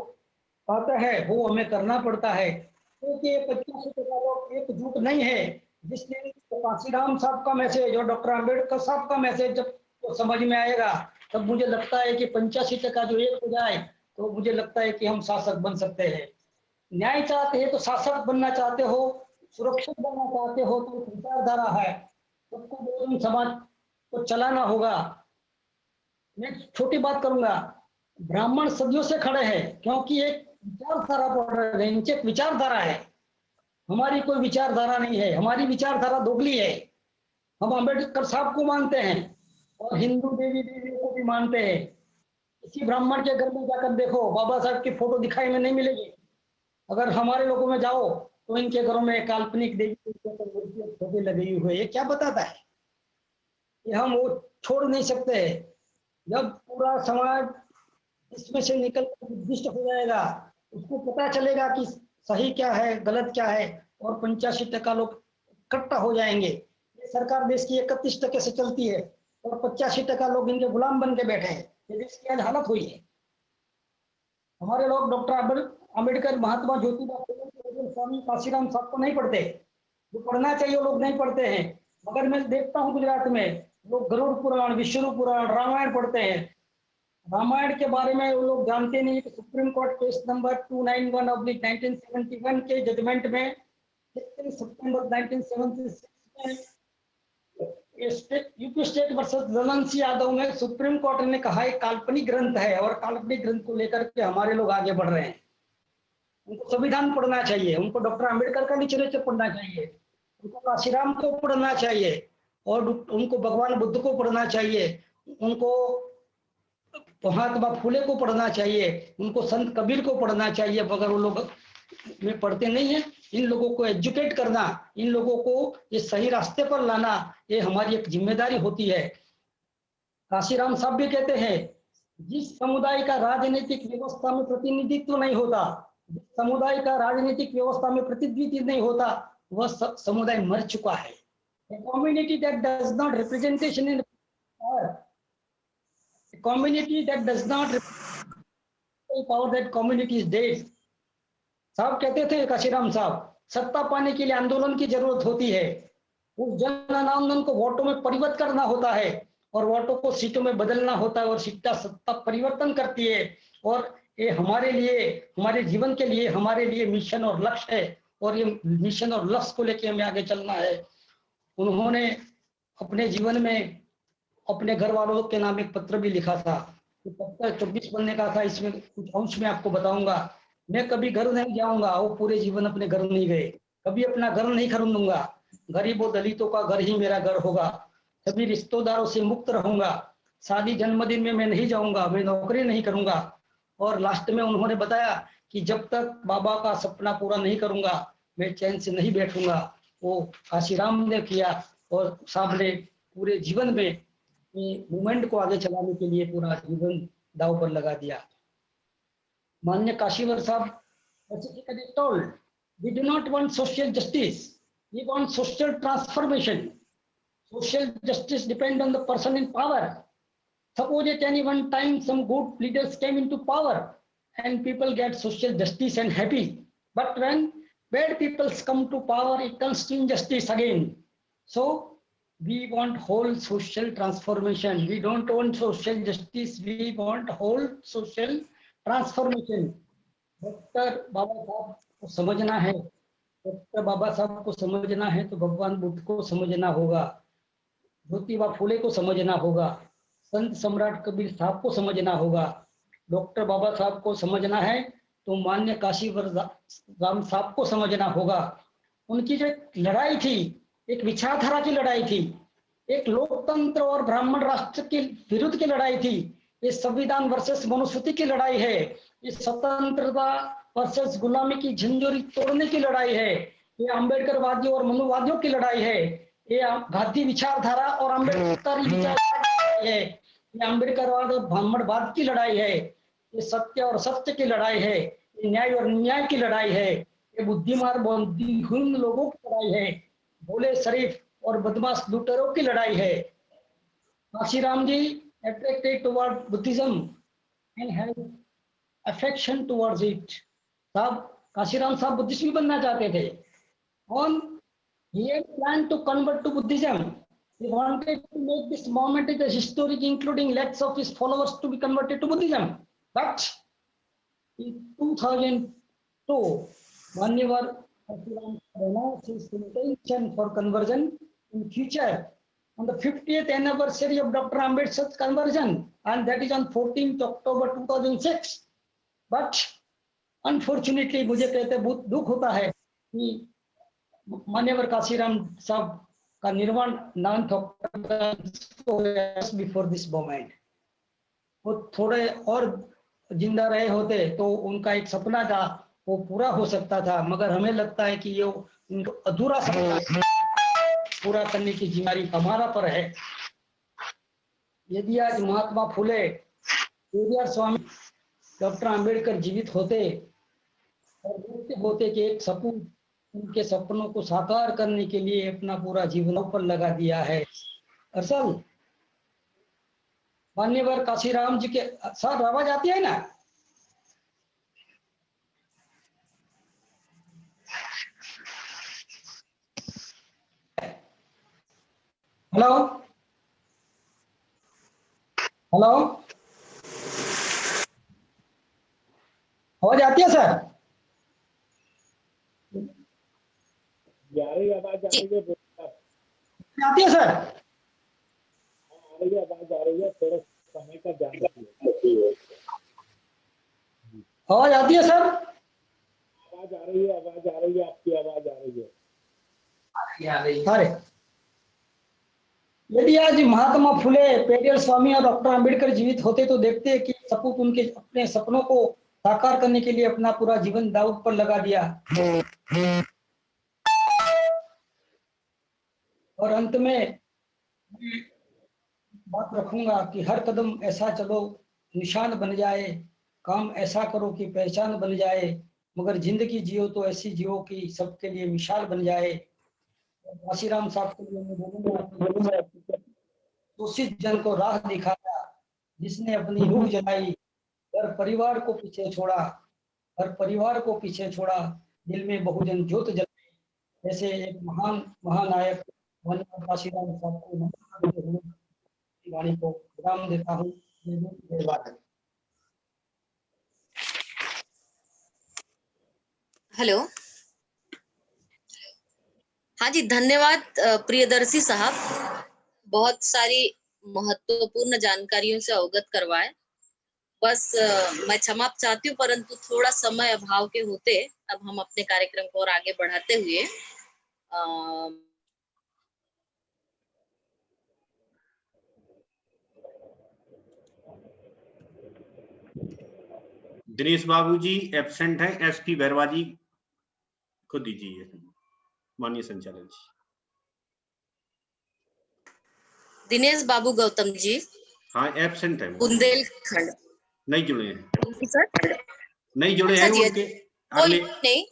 आता है वो हमें करना पड़ता है, क्योंकि ये 85% लोग एकजुट नहीं है। जिसने काशीराम साहब का मैसेज और डॉक्टर अम्बेडकर साहब का मैसेज जब तो समझ में आएगा, तब मुझे लगता है कि 85% जो एक हो जाए तो मुझे लगता है कि हम शासक बन सकते हैं। न्याय चाहते हैं तो शासक बनना चाहते हो, सुरक्षित बनना चाहते हो तो विचारधारा है, सबको बहुजन समाज को चलाना होगा। मैं छोटी बात करूंगा, ब्राह्मण सदियों से खड़े हैं क्योंकि एक विचारधारा पढ़ रहे हैं, नीचे एक विचारधारा है। हमारी कोई विचारधारा नहीं है, हमारी विचारधारा दोगली है। हम अम्बेडकर साहब को मानते हैं और हिंदू देवी देवियों को भी मानते हैं। किसी ब्राह्मण के घर में जाकर देखो, बाबा साहब की फोटो दिखाई में नहीं मिलेगी। अगर हमारे लोगों में जाओ तो इनके घरों में काल्पनिक देवी फोटो लगी हुई है। ये क्या बताता है? ये हम वो छोड़ नहीं सकते। जब पूरा समाज इसमें से निकल कर निर्दिष्ट हो जाएगा, उसको पता चलेगा कि सही क्या है गलत क्या है, और 85% लोग इकट्ठा हो जाएंगे। ये सरकार देश की 31% से चलती है और 85% लोग इनके गुलाम बन के बैठे हैं। ये देश की आज हालत हुई है। हमारे लोग डॉक्टर अम्बेडकर, महात्मा ज्योतिबा फुले, स्वामी काशीराम साहब को नहीं पढ़ते। जो पढ़ना चाहिए वो लोग नहीं पढ़ते हैं। मगर मैं देखता हूँ गुजरात में लोग गरुड़ पुराण, विष्णु पुराण, रामायण पढ़ते हैं। रामायण के बारे में वो लोग जानते नहीं कि सुप्रीम कोर्ट केस नंबर 291/1971 के जजमेंट में 16 सितंबर 1976 में UP state versus Lalan Singh Yadav में सुप्रीम कोर्ट ने कहा एक काल्पनिक ग्रंथ है और काल्पनिक ग्रंथ को लेकर के हमारे लोग आगे बढ़ रहे हैं। उनको संविधान पढ़ना चाहिए, उनको डॉक्टर अम्बेडकर का लिटरेचर पढ़ना चाहिए, उनको काशीराम को पढ़ना चाहिए और उनको भगवान बुद्ध को पढ़ना चाहिए, उनको महात्मा फुले को पढ़ना चाहिए, उनको संत कबीर को पढ़ना चाहिए। मगर वो लोग में पढ़ते नहीं है। इन लोगों को एजुकेट करना, इन लोगों को ये सही रास्ते पर लाना, ये हमारी एक जिम्मेदारी होती है। काशीराम साहब भी कहते हैं जिस समुदाय का राजनीतिक व्यवस्था में प्रतिनिधित्व नहीं होता, जिस समुदाय का राजनीतिक व्यवस्था में प्रतिनिधित्व नहीं होता, वह समुदाय मर चुका है। A community that does not representation in power, a community that does not represent power, that community is dead. साहब कहते थे काशीराम साहब, सत्ता पाने के लिए आंदोलन की जरूरत होती है। उस जन आंदोलन को वोटों में परिवर्तित करना होता है और वोटों को सीटों में बदलना होता है और सत्ता परिवर्तन करती है। और ये हमारे लिए, हमारे जीवन के लिए, हमारे लिए मिशन और लक्ष्य है और ये मिशन और लक्ष्य को लेकर हमें आगे चलना है। उन्होंने अपने जीवन में अपने घर वालों के नाम एक पत्र भी लिखा था। तो पत्र 24 पन्ने का था। इसमें कुछ अंश में आपको बताऊंगा। मैं कभी घर नहीं जाऊंगा, वो पूरे जीवन अपने घर नहीं गए। कभी अपना घर नहीं खरीदूंगा, गरीबों दलितों का घर ही मेरा घर होगा। सभी रिश्तेदारों से मुक्त रहूंगा। शादी जन्मदिन में मैं नहीं जाऊंगा, मैं नौकरी नहीं करूंगा। और लास्ट में उन्होंने बताया कि जब तक बाबा का सपना पूरा नहीं करूंगा मैं चैन से नहीं बैठूंगा। वो काशीराम ने किया और साहब ने पूरे जीवन में मूवमेंट को आगे चलाने के लिए पूरा जीवन दांव पर लगा दिया। माननीय काशीवर साहब specifically told, we do not want social justice, we want social transformation. Social justice depends on the person in power. Suppose at any one time some good leaders came into power and people get social justice and happy, but when bad people come to power it turns to injustice again. So we want whole social transformation. We don't want social justice, we want whole social transformation. Doctor Baba Sahab को समझना है, डॉक्टर बाबा साहब को समझना है तो भगवान बुद्ध को समझना होगा, ज्योतिबा फुले को समझना होगा, संत सम्राट कबीर साहब को समझना होगा। डॉक्टर बाबा साहब को समझना है तो मान्य काशीवर राम साहब को समझना होगा। उनकी जो लड़ाई थी एक विचारधारा की लड़ाई थी, एक लोकतंत्र और ब्राह्मण राष्ट्र के विरुद्ध की लड़ाई थी। ये संविधान वर्सेस मनुस्मृति की लड़ाई है, ये स्वतंत्रता वर्सेस गुलामी की झंझोरी तोड़ने की लड़ाई है, ये अम्बेडकर वादियों और मनुवादियों की लड़ाई है, ये गांधी विचारधारा और अम्बेडकर विचारधारा लड़ाई है, ये अम्बेडकरवाद और ब्राह्मणवाद की लड़ाई है, ये सत्य और सत्य की लड़ाई है, ये न्याय और न्याय की लड़ाई है, ये बुद्धिमान बुद्धिहीन लोगों की लड़ाई है, भोले शरीफ और बदमाश लुटेरों की लड़ाई है। काशीराम जी attracted toward Buddhism and had affection towards it. साहब काशीराम साहब बुद्धिस्ट भी बनना चाहते थे। On he had planned to convert to Buddhism. He wanted to make this moment as historic, including lakhs of his followers to be converted to Buddhism. But in 2002, Manyavad Kaशीराम announced his intention for conversion in future on the 50th anniversary of Dr. Ambedkar's conversion, and that is on 14th October 2006. But unfortunately, मुझे कहते बहुत दुख होता है कि मान्यवर काशीराम साहब का निर्वाण 9th October before this moment. वो थोड़े और जिंदा रहे होते तो उनका एक सपना था वो पूरा हो सकता था, मगर हमें लगता है कि ये उनको अधूरा सपना पूरा करने की जिम्मेदारी हमारा पर है। यदि आज महात्मा फुले, पेरियार स्वामी, डॉक्टर अंबेडकर जीवित होते और देखते होते कि एक सपूत उनके सपनों को साकार करने के लिए अपना पूरा जीवन पर लगा दिया है। असल मान्यवर काशीराम जी के साथ आवाज आती है ना? हेलो हेलो, आवाज आती है सर? आवाज आ रही है, आती है सर? आवाज आ रही है, थोड़ा समय का ध्यान रखिए। आवाज आती है सर? आवाज आ रही है, आपकी आवाज आ रही है। अरे यदि आज महात्मा फुले, पेरियार स्वामी और डॉक्टर अंबेडकर जीवित होते तो देखते कि सपूत उनके अपने सपनों को साकार करने के लिए अपना पूरा जीवन दांव पर लगा दिया। और अंत में बात रखूंगा कि हर कदम ऐसा चलो निशान बन जाए, काम ऐसा करो कि पहचान बन जाए, मगर जिंदगी जियो तो ऐसी जियो कि सबके लिए मिसाल बन जाए। काशीराम साहब के लिए मैं बोलूंगा, दूषित जन को राह दिखाया जिसने अपनी रूह जलाई, हर परिवार को पीछे छोड़ा, हर परिवार को पीछे छोड़ा, दिल में बहुजन ज्योत जलाई। ऐसे एक महान महानायक काशीराम साहब को नमन करते हुए वाणी को विराम देता हूँ। धन्यवाद। हेलो, हाँ जी, धन्यवाद प्रियदर्शी साहब, बहुत सारी महत्वपूर्ण जानकारियों से अवगत करवाए। बस मैं क्षमा चाहती हूँ, परंतु थोड़ा समय अभाव के होते अब हम अपने कार्यक्रम को और आगे बढ़ाते हुए दिनेश बाबू जी एब्सेंट है, एसपी बैरवा जी को दीजिए माननीय संचालक जी। दिनेश बाबू गौतम जी, हाँ एब्सेंट है, बुंदेलखंड नहीं जुड़े हैं, सर नहीं जुड़े हैं उनके अगले नहीं,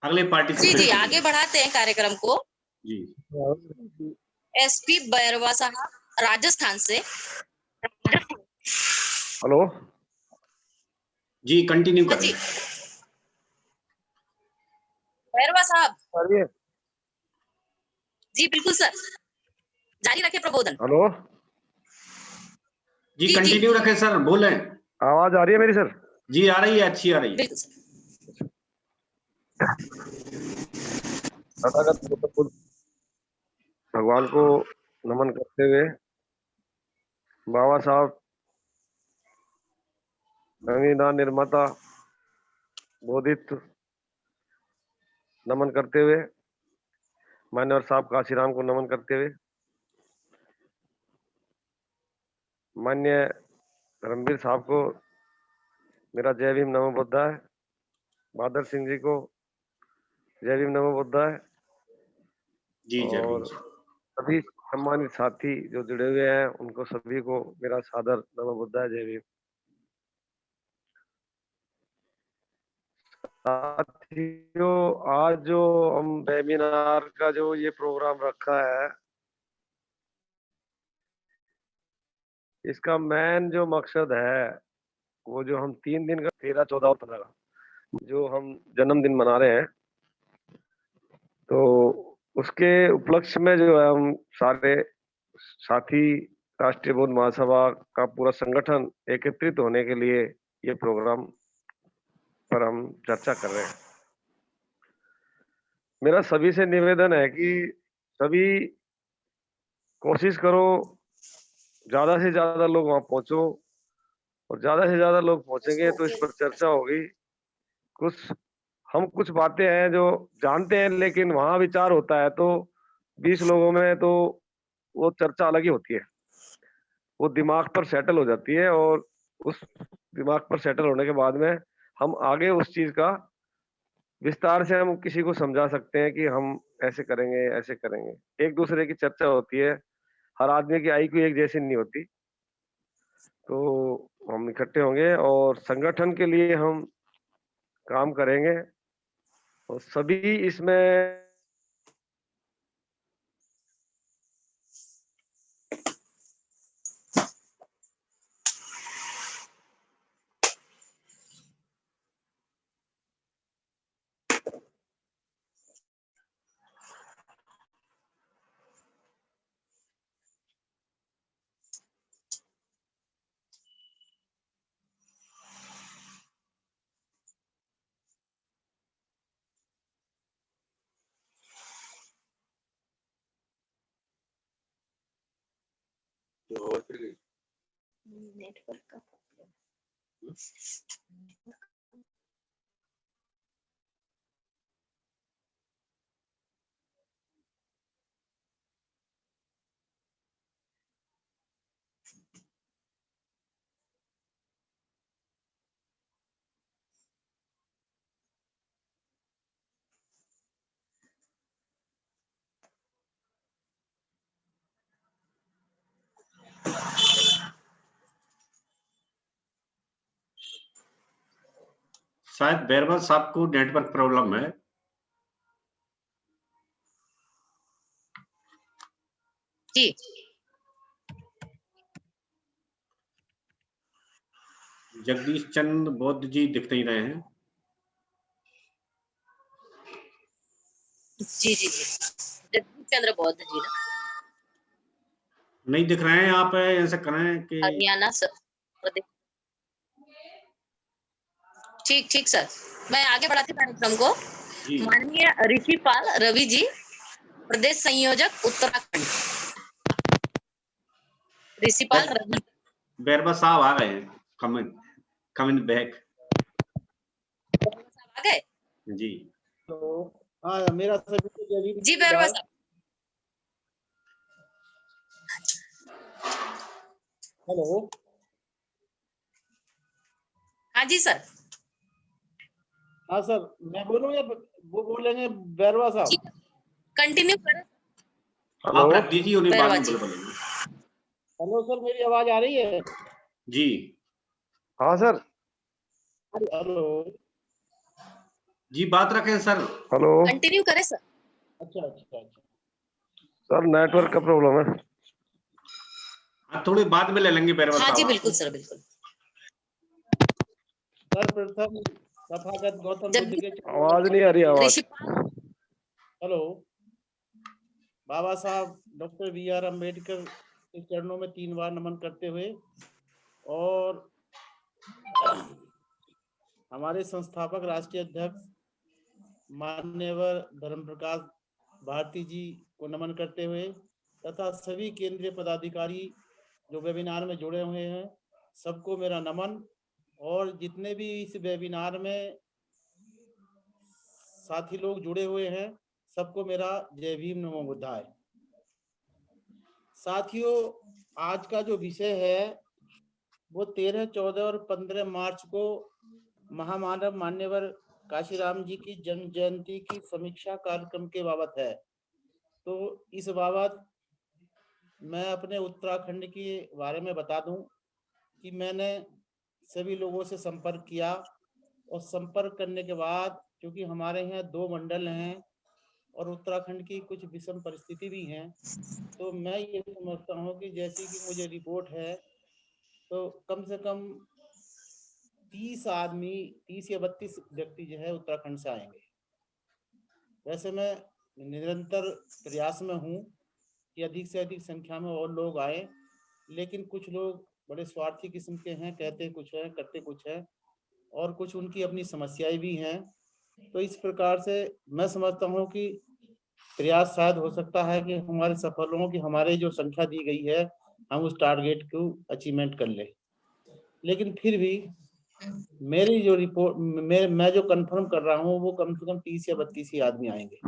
अगले जी पार्टिसिपेंट जी आगे बढ़ाते हैं कार्यक्रम को। जी एसपी बैरवा साहब राजस्थान से। हेलो जी, कंटिन्यू हाँ करें। जी, बैरवा साहब। अरे जी बिल्कुल सर, जारी रखें प्रबोधन। हेलो जी कंटिन्यू रखें सर, बोलें। आवाज आ रही है मेरी सर? जी आ रही है, अच्छी आ रही है। बिल्कुल सर। तथागत गौतम बुद्ध भगवान को नमन करते हुए, बाबा साहब संविधान निर्माता बोधित नमन करते हुए, मान्यवर साहब काशीराम को नमन करते हुए, मान्य रणबीर साहब को मेरा जय भीम नमो बुद्धाय, बहादुर सिंह जी को जय भीम नमो बुद्धाय, जी जय भीम। और सभी सम्मानित साथी जो जुड़े हुए हैं, उनको सभी को मेरा सादर नमो बुद्धाय, जय भीम। साथियों, आज जो हम वेबिनार का जो ये प्रोग्राम रखा है, इसका मेन जो मकसद है वो जो हम 3 दिन का 13, 14 और 15 जो हम जन्मदिन मना रहे हैं, तो उसके उपलक्ष्य में जो है हम सारे साथी राष्ट्रीय बौद्ध महासभा का पूरा संगठन एकत्रित होने के लिए ये प्रोग्राम पर हम चर्चा कर रहे हैं। मेरा सभी से निवेदन है कि सभी कोशिश करो ज्यादा से ज्यादा लोग वहां पहुंचो, और ज्यादा से ज्यादा लोग पहुंचेंगे तो इस पर चर्चा होगी। हम कुछ बातें हैं जो जानते हैं, लेकिन वहां विचार होता है तो 20 लोगों में तो वो चर्चा अलग ही होती है, वो दिमाग पर सेटल हो जाती है, और उस दिमाग पर सेटल होने के बाद में हम आगे उस चीज का विस्तार से हम किसी को समझा सकते हैं कि हम ऐसे करेंगे, ऐसे करेंगे। एक दूसरे की चर्चा होती है, हर आदमी की IQ एक जैसी नहीं होती। तो हम इकट्ठे होंगे और संगठन के लिए हम काम करेंगे, और सभी इसमें नेटवर्क का शायद बैरबल साहब को नेटवर्क प्रॉब्लम है। जी। जगदीश चंद्र बौद्ध जी दिख नहीं रहे हैं। जी जी जी, जगदीश चंद्र बौद्ध जी ना, नहीं दिख रहे हैं। आप ऐसे करें कि हरियाणा प्रदेश। ठीक ठीक सर, मैं आगे बढ़ाती कार्यक्रम को। जी माननीय ऋषिपाल रवि जी, प्रदेश संयोजक उत्तराखंड। ऋषिपाल रवि बैरबल साहब आ गए हैं। Coming back. साहब आ गए। जी तो हाँ, मेरा सभी को जय भीम जी बैरवा साहब। हेलो। हाँ जी सर। हाँ सर, मैं बोलूँ या वो बोलेंगे बैरवा साहब? कंटिन्यू करें। आप रख दीजिए, उन्हें बाद में बैरवा जी। बोलेंगे। हेलो सर, मेरी आवाज आ रही है? जी हाँ सर। हेलो। जी बात रखें सर। हेलो कंटिन्यू करें सर। अच्छा अच्छा अच्छा। सर, नेटवर्क का प्रॉब्लम है। हाँ, थोड़ी बाद में ले लेंगे बैरबल हाँ साहब जी आपको। बिल्कुल सर, बिल्कुल। सर्वप्रथम तथागत गौतम बुद्ध के आवाज नहीं आ रही, आवाज। ऋषिपाल। हेलो। बाबा साहब डॉक्टर BR अम्बेडकर के चरणों में 3 बार नमन करते हुए, और हमारे संस्थापक राष्ट्रीय अध्यक्ष मान्यवर धर्म प्रकाश भारती जी को नमन करते हुए, तथा सभी केंद्रीय पदाधिकारी जो वेबिनार में जुड़े हुए हैं, सबको मेरा नमन। और जितने भी इस वेबिनार में साथी लोग जुड़े हुए हैं, सबको मेरा जय भीम नमो बुद्धाय। साथियों, आज का जो विषय है वो 13, 14 और 15 मार्च को महामानव मान्यवर काशीराम जी की जन्म जयंती की समीक्षा कार्यक्रम के बाबत है। तो इस बाबत मैं अपने उत्तराखंड के बारे में बता दूं कि मैंने सभी लोगों से संपर्क किया और संपर्क करने के बाद, क्योंकि हमारे यहाँ 2 मंडल हैं और उत्तराखंड की कुछ विषम परिस्थिति भी है, तो मैं ये समझता हूँ कि जैसी कि मुझे रिपोर्ट है तो कम से कम 30 आदमी, 30 या 32 व्यक्ति जो है उत्तराखंड से आएंगे। वैसे मैं निरंतर प्रयास में हूँ कि अधिक से अधिक संख्या में और लोग आए, लेकिन कुछ लोग बड़े स्वार्थी किस्म के हैं, कहते कुछ है करते कुछ है, और कुछ उनकी अपनी समस्याएं भी हैं। तो इस प्रकार से मैं समझता हूँ कि प्रयास शायद हो सकता है कि हमारे सफल हों, कि हमारे जो संख्या दी गई है हम उस टारगेट को अचीवमेंट कर ले। लेकिन फिर भी मेरी जो रिपोर्ट मैं जो कंफर्म कर रहा हूँ वो कम से कम 30 या 32 ही आदमी आएंगे।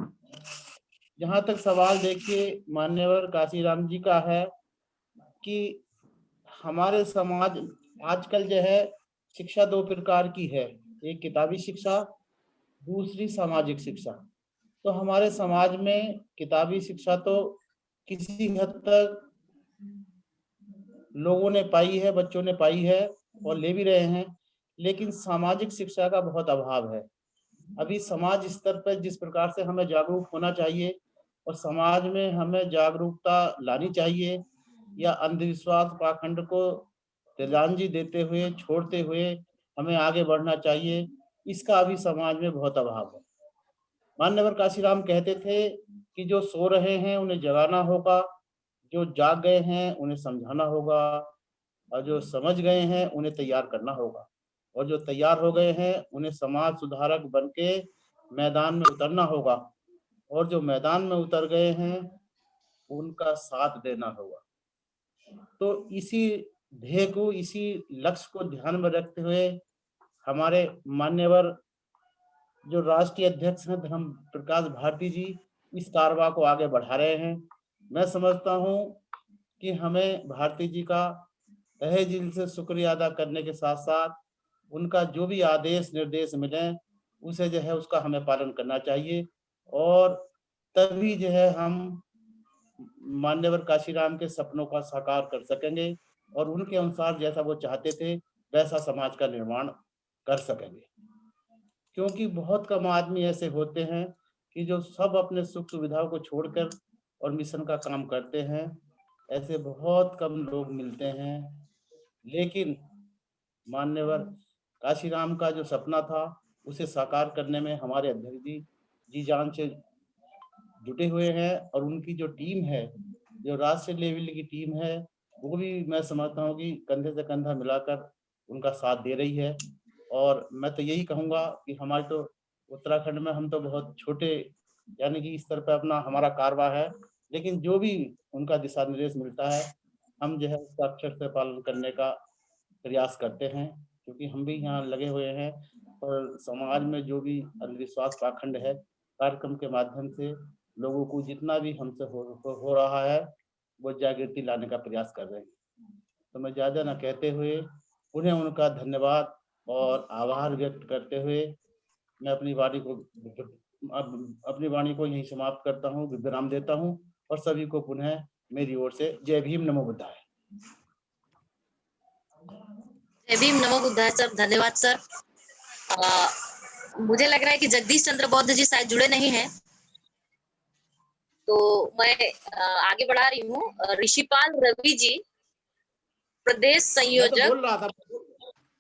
जहां तक सवाल देखिए मान्यवर काशीराम जी का है कि हमारे समाज आजकल जो है शिक्षा 2 प्रकार की है, एक किताबी शिक्षा, दूसरी सामाजिक शिक्षा। तो हमारे समाज में किताबी शिक्षा तो किसी हद तक लोगों ने पाई है, बच्चों ने पाई है और ले भी रहे हैं, लेकिन सामाजिक शिक्षा का बहुत अभाव है। अभी समाज स्तर पर जिस प्रकार से हमें जागरूक होना चाहिए और समाज में हमें जागरूकता लानी चाहिए, या अंधविश्वास पाखंड को तिलांजलि देते हुए, छोड़ते हुए हमें आगे बढ़ना चाहिए, इसका अभी समाज में बहुत अभाव है। मान्यवर काशीराम कहते थे कि जो सो रहे हैं उन्हें जगाना होगा, जो जाग गए हैं उन्हें समझाना होगा, और जो समझ गए हैं उन्हें तैयार करना होगा, और जो तैयार हो गए हैं उन्हें समाज सुधारक बन के मैदान में उतरना होगा, और जो मैदान में उतर गए हैं उनका साथ देना होगा। तो इसी ध्येय को, इसी लक्ष्य को ध्यान में रखते हुए हमारे मान्यवर जो राष्ट्रीय अध्यक्ष हैं धर्म प्रकाश भारती जी इस कारवा को आगे बढ़ा रहे हैं। मैं समझता हूँ कि हमें भारती जी का तहे दिल से शुक्रिया अदा करने के साथ साथ उनका जो भी आदेश निर्देश मिले उसे जो है उसका हमें पालन करना चाहिए, और तभी जो है हम मान्यवर काशीराम के सपनों का साकार कर सकेंगे और उनके अनुसार जैसा वो चाहते थे वैसा समाज का निर्माण कर सकेंगे। क्योंकि बहुत कम आदमी ऐसे होते हैं कि जो सब अपने सुख सुविधाओं को छोड़कर और मिशन का काम करते हैं, ऐसे बहुत कम लोग मिलते हैं। लेकिन मान्यवर काशीराम का जो सपना था उसे साकार करने में हमारे अध्यक्ष जी जी जान से जुटे हुए हैं, और उनकी जो टीम है, जो राष्ट्रीय लेवल की टीम है, वो भी मैं समझता हूँ कि कंधे से कंधा मिलाकर उनका साथ दे रही है। और मैं तो यही कहूँगा कि हमारे तो उत्तराखंड में हम तो बहुत छोटे यानी कि स्तर पर अपना हमारा कारवा है, लेकिन जो भी उनका दिशा निर्देश मिलता है हम जो है उसका अक्षर से पालन करने का प्रयास करते हैं, क्योंकि हम भी यहाँ लगे हुए हैं और समाज में जो भी अंधविश्वास पाखंड है कार्यक्रम के माध्यम से लोगों को जितना भी हमसे हो रहा है वो जागृति लाने का प्रयास कर रहे हैं। तो मैं ज़्यादा न कहते हुए उन्हें उनका धन्यवाद और आभार व्यक्त करते हुए मैं अपनी वाणी को यहीं समाप्त करता हूँ, विराम देता हूँ, और सभी को पुनः मेरी ओर से जय भीम नमो बुद्धाय। जय भीम नमो बुद्धाय सर, धन्यवाद सर। मुझे लग रहा है कि जगदीश चंद्र बौद्ध जी शायद जुड़े नहीं हैं, तो मैं आगे बढ़ा रही हूँ। ऋषिपाल रवि जी, प्रदेश संयोजक। मैं तो बोल रहा था,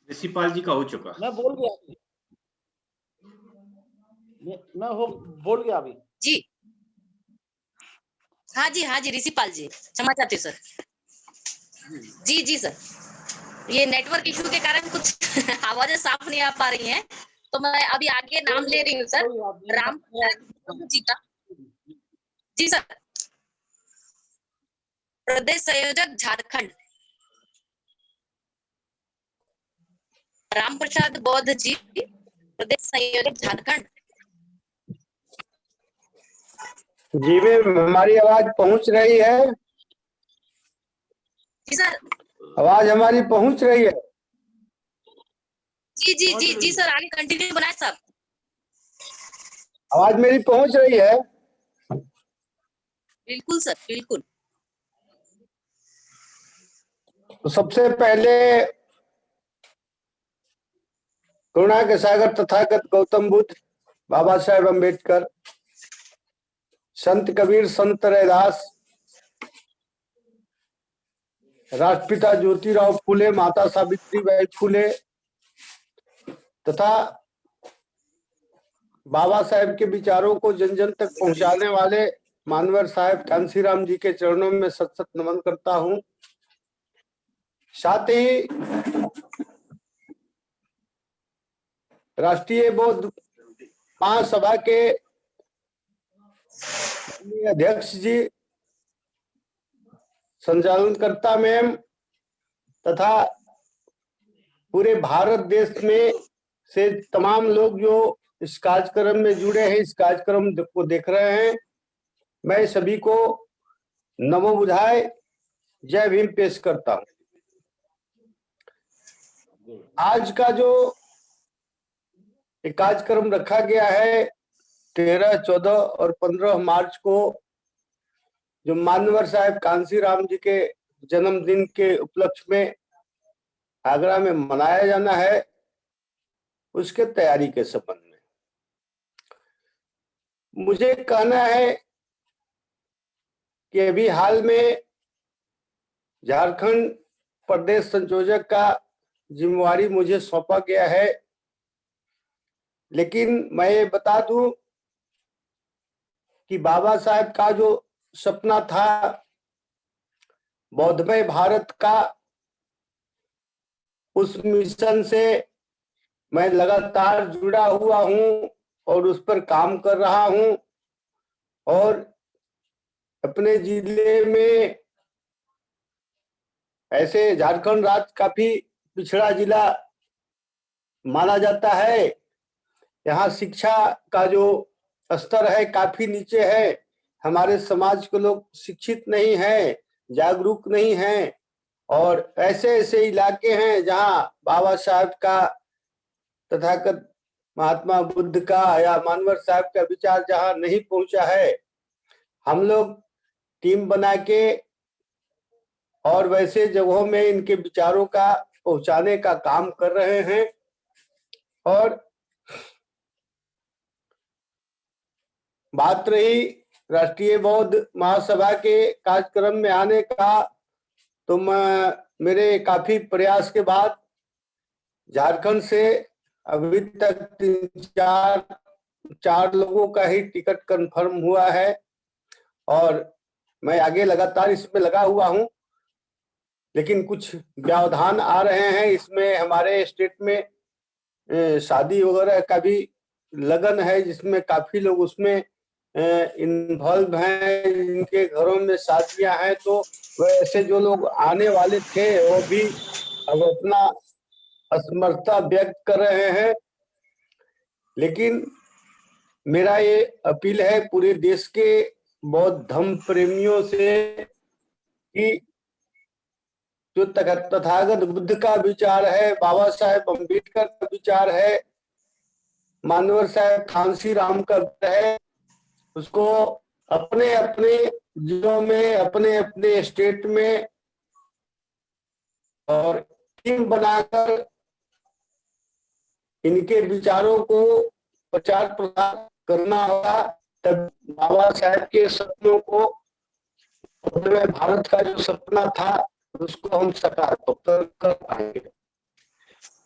ऋषिपाल जी का हो चुका। मैं बोल गया, बोल गया अभी जी। हाँ जी ऋषिपाल जी, क्षमा चाहती हूँ सर। जी सर, ये नेटवर्क इशू के कारण कुछ आवाजें साफ नहीं आ पा रही हैं, तो मैं अभी आगे नाम ले रही हूँ सर। राम जी का। जी सर, प्रदेश संयोजक झारखंड। राम प्रसाद बौद्ध जी, प्रदेश संयोजक झारखंड। जी मैम, हमारी आवाज पहुंच रही है? जी सर, आवाज हमारी पहुंच रही है? जी सर, आगे कंटिन्यू बनाए साहब। आवाज मेरी पहुंच रही है? बिल्कुल सर, बिल्कुल। तो सबसे पहले करुणा के सागर तथागत गौतम बुद्ध, बाबा साहेब अम्बेडकर, संत कबीर, संत रैदास, राष्ट्रपिता ज्योतिराव फूले, माता सावित्रीबाई फूले तथा बाबा साहेब के विचारों को जन जन तक पहुंचाने वाले मानवर साहेब कांसीराम जी के चरणों में सत सत नमन करता हूं। साथ ही राष्ट्रीय बौद्ध महासभा के अध्यक्ष जी, संचालनकर्ता मैम तथा पूरे भारत देश में से तमाम लोग जो इस कार्यक्रम में जुड़े हैं, इस कार्यक्रम को देख रहे हैं, मैं सभी को नमो बुधाय जय भीम पेश करता हूं। आज का जो एक कार्यक्रम रखा गया है 13, 14 और 15 मार्च को, जो मानवर साहेब कांसीराम जी के जन्मदिन के उपलक्ष्य में आगरा में मनाया जाना है, उसके तैयारी के संबंध में मुझे कहना है कि अभी हाल में झारखंड प्रदेश संयोजक का जिम्मेवारी मुझे सौंपा गया है, लेकिन मैं ये बता दूं कि बाबा साहेब का जो सपना था बौद्धमय भारत का, उस मिशन से मैं लगातार जुड़ा हुआ हूं और उस पर काम कर रहा हूं। और अपने जिले में, ऐसे झारखंड राज्य काफी पिछड़ा जिला माना जाता है, यहाँ शिक्षा का जो स्तर है काफी नीचे है, हमारे समाज के लोग शिक्षित नहीं हैं, जागरूक नहीं हैं, और ऐसे ऐसे इलाके हैं जहाँ बाबा साहब का, तथागत महात्मा बुद्ध का या मानवर साहब का विचार जहाँ नहीं पहुंचा है, हम लोग टीम बना के और वैसे जगहों में इनके विचारों का पहुंचाने का काम कर रहे हैं। और बात रही राष्ट्रीय बौद्ध महासभा के कार्यक्रम में आने का, तो मेरे काफी प्रयास के बाद झारखंड से अभी तक 3-4 लोगों का ही टिकट कंफर्म हुआ है और मैं आगे लगातार इसमें लगा हुआ हूं, लेकिन कुछ व्यवधान आ रहे हैं। इसमें हमारे स्टेट में शादी वगैरह का भी लगन है, जिसमें काफी लोग उसमें इन्वॉल्व हैं, जिनके घरों में शादियां हैं, तो वैसे जो लोग आने वाले थे वो भी अब अपना असमर्थता व्यक्त कर रहे हैं। लेकिन मेरा ये अपील है पूरे देश के बौद्ध धर्म प्रेमियों से कि जो तथागत बुद्ध का विचार है, बाबा साहेब अम्बेडकर का विचार है, मानवर साहेब कांसीराम का है, उसको अपने अपने जिलों में, अपने अपने स्टेट में और टीम बनाकर इनके विचारों को प्रचार प्रसार करना होगा, तब बाबा साहेब के सपनों को, भारत का जो सपना था उसको हम साकार कर पाएंगे।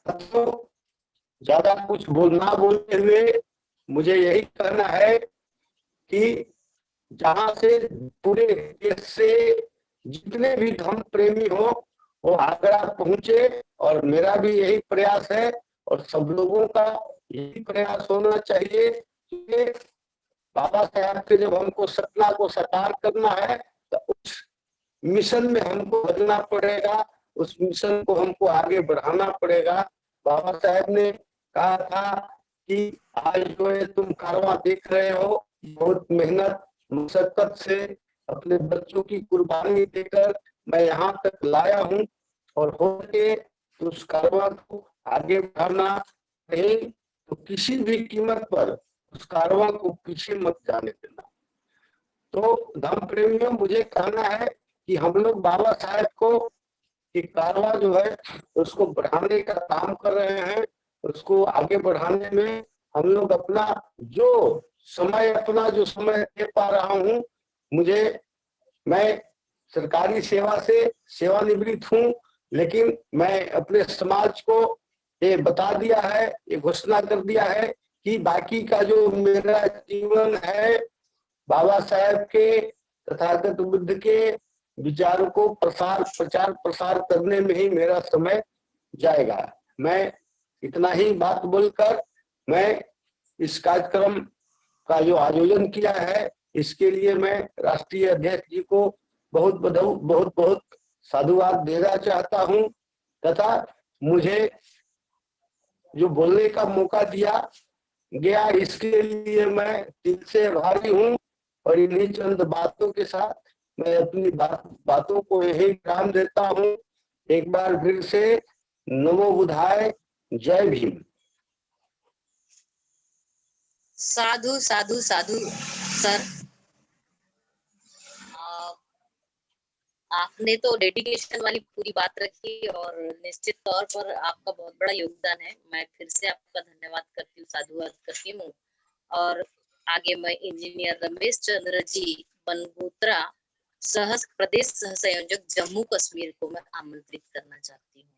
तो ज्यादा कुछ ना बोलते हुए मुझे यही कहना है कि जहां से पूरे देश से जितने भी धर्म प्रेमी हो वो आगरा पहुंचे, और मेरा भी यही प्रयास है और सब लोगों का यही प्रयास होना चाहिए कि बाबा साहब के जब हमको सपना को साकार करना है तो उस मिशन में हमको बदलना पड़ेगा, उस मिशन को हमको आगे बढ़ाना पड़ेगा। बाबा साहब ने कहा था कि आज जो है तुम कारवां देख रहे हो, बहुत मेहनत मशक्कत से अपने बच्चों की कुर्बानी देकर मैं यहाँ तक लाया हूँ, और हो के तो उस कारवां को आगे बढ़ाना है, तो किसी भी कीमत पर उस कारवां को पीछे मत जाने देना। तो धर्म प्रेमियों, मुझे कहना है कि हम लोग बाबा साहब को कि कारवा जो है उसको बढ़ाने का काम कर रहे हैं। उसको आगे बढ़ाने में हम लोग अपना जो समय दे पा रहा हूँ। मैं सरकारी सेवा से सेवानिवृत्त हूँ, लेकिन मैं अपने समाज को ये बता दिया है, ये घोषणा कर दिया है कि बाकी का जो मेरा जीवन है बाबा साहेब के, तथागत बुद्ध के विचारों को प्रचार प्रसार करने में ही मेरा समय जाएगा। मैं इतना ही बात बोलकर मैं इस कार्यक्रम का जो आयोजन किया है इसके लिए मैं राष्ट्रीय अध्यक्ष जी को बहुत बहुत साधुवाद देना चाहता हूं, तथा मुझे जो बोलने का मौका दिया गया इसके लिए मैं दिल से आभारी हूं। और इन्हीं चंद बातों के साथ मैं अपनी बातों को यही विराम देता हूं। एक बार फिर से नमो बुद्धाय, जय भीम। साधु साधु साधु सर, आपने तो डेडिकेशन वाली पूरी बात रखी और निश्चित तौर पर आपका बहुत बड़ा योगदान है। मैं फिर से आपका धन्यवाद करती हूँ, साधुवाद करती हूँ। और आगे मैं इंजीनियर रमेश चंद्र जी बनगोत्रा प्रदेश सह संयोजक जम्मू कश्मीर को मैं आमंत्रित करना चाहती हूँ।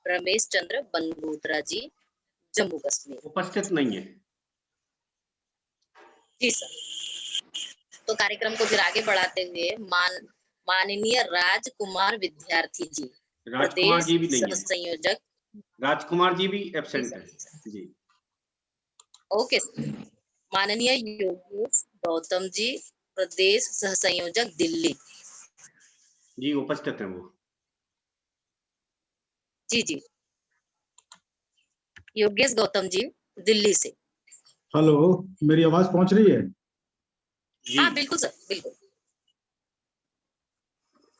रमेश चंद्र बनगोत्रा जी, जम्मू कश्मीर। उपस्थित नहीं है जी सर। तो कार्यक्रम को फिर आगे बढ़ाते हुए माननीय राजकुमार विद्यार्थी जी, राजकुमार जी भी नहीं सह है। संयोजक राजकुमार जी भी एब्सेंट है जी। ओके। माननीय योगेश गौतम जी, प्रदेश सह संयोजक दिल्ली। जी उपस्थित हैं वो। जी जी, योगेश गौतम जी दिल्ली से। हेलो, मेरी आवाज पहुंच रही है? हाँ बिल्कुल सर, बिल्कुल।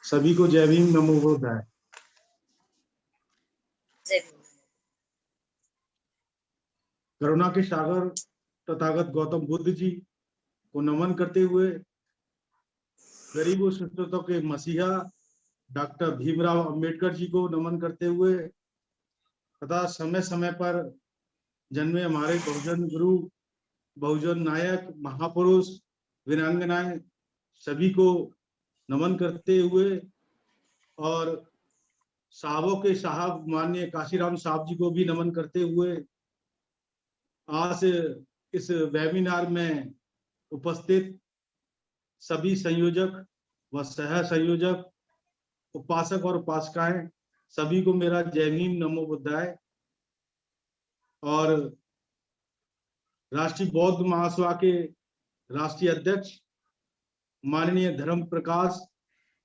सभी को जय भीम, नमो बुद्धाय। जय भीम। करुणा के सागर तथागत गौतम बुद्ध जी को नमन करते हुए, गरीबों शोषितों के मसीहा डॉक्टर भीमराव अंबेडकर जी को नमन करते हुए, तथा समय समय पर जन्मे हमारे बहुजन गुरु, बहुजन नायक, महापुरुष, वीरांगनाएं सभी को नमन करते हुए, और साहबों के साहब माननीय काशीराम साहब जी को भी नमन करते हुए, आज इस वेबिनार में उपस्थित सभी संयोजक व सह संयोजक, उपासक और उपासिकाएं सभी को मेरा जय भीम, नमो बुद्धाय। और राष्ट्रीय बौद्ध महासभा के राष्ट्रीय अध्यक्ष माननीय धर्म प्रकाश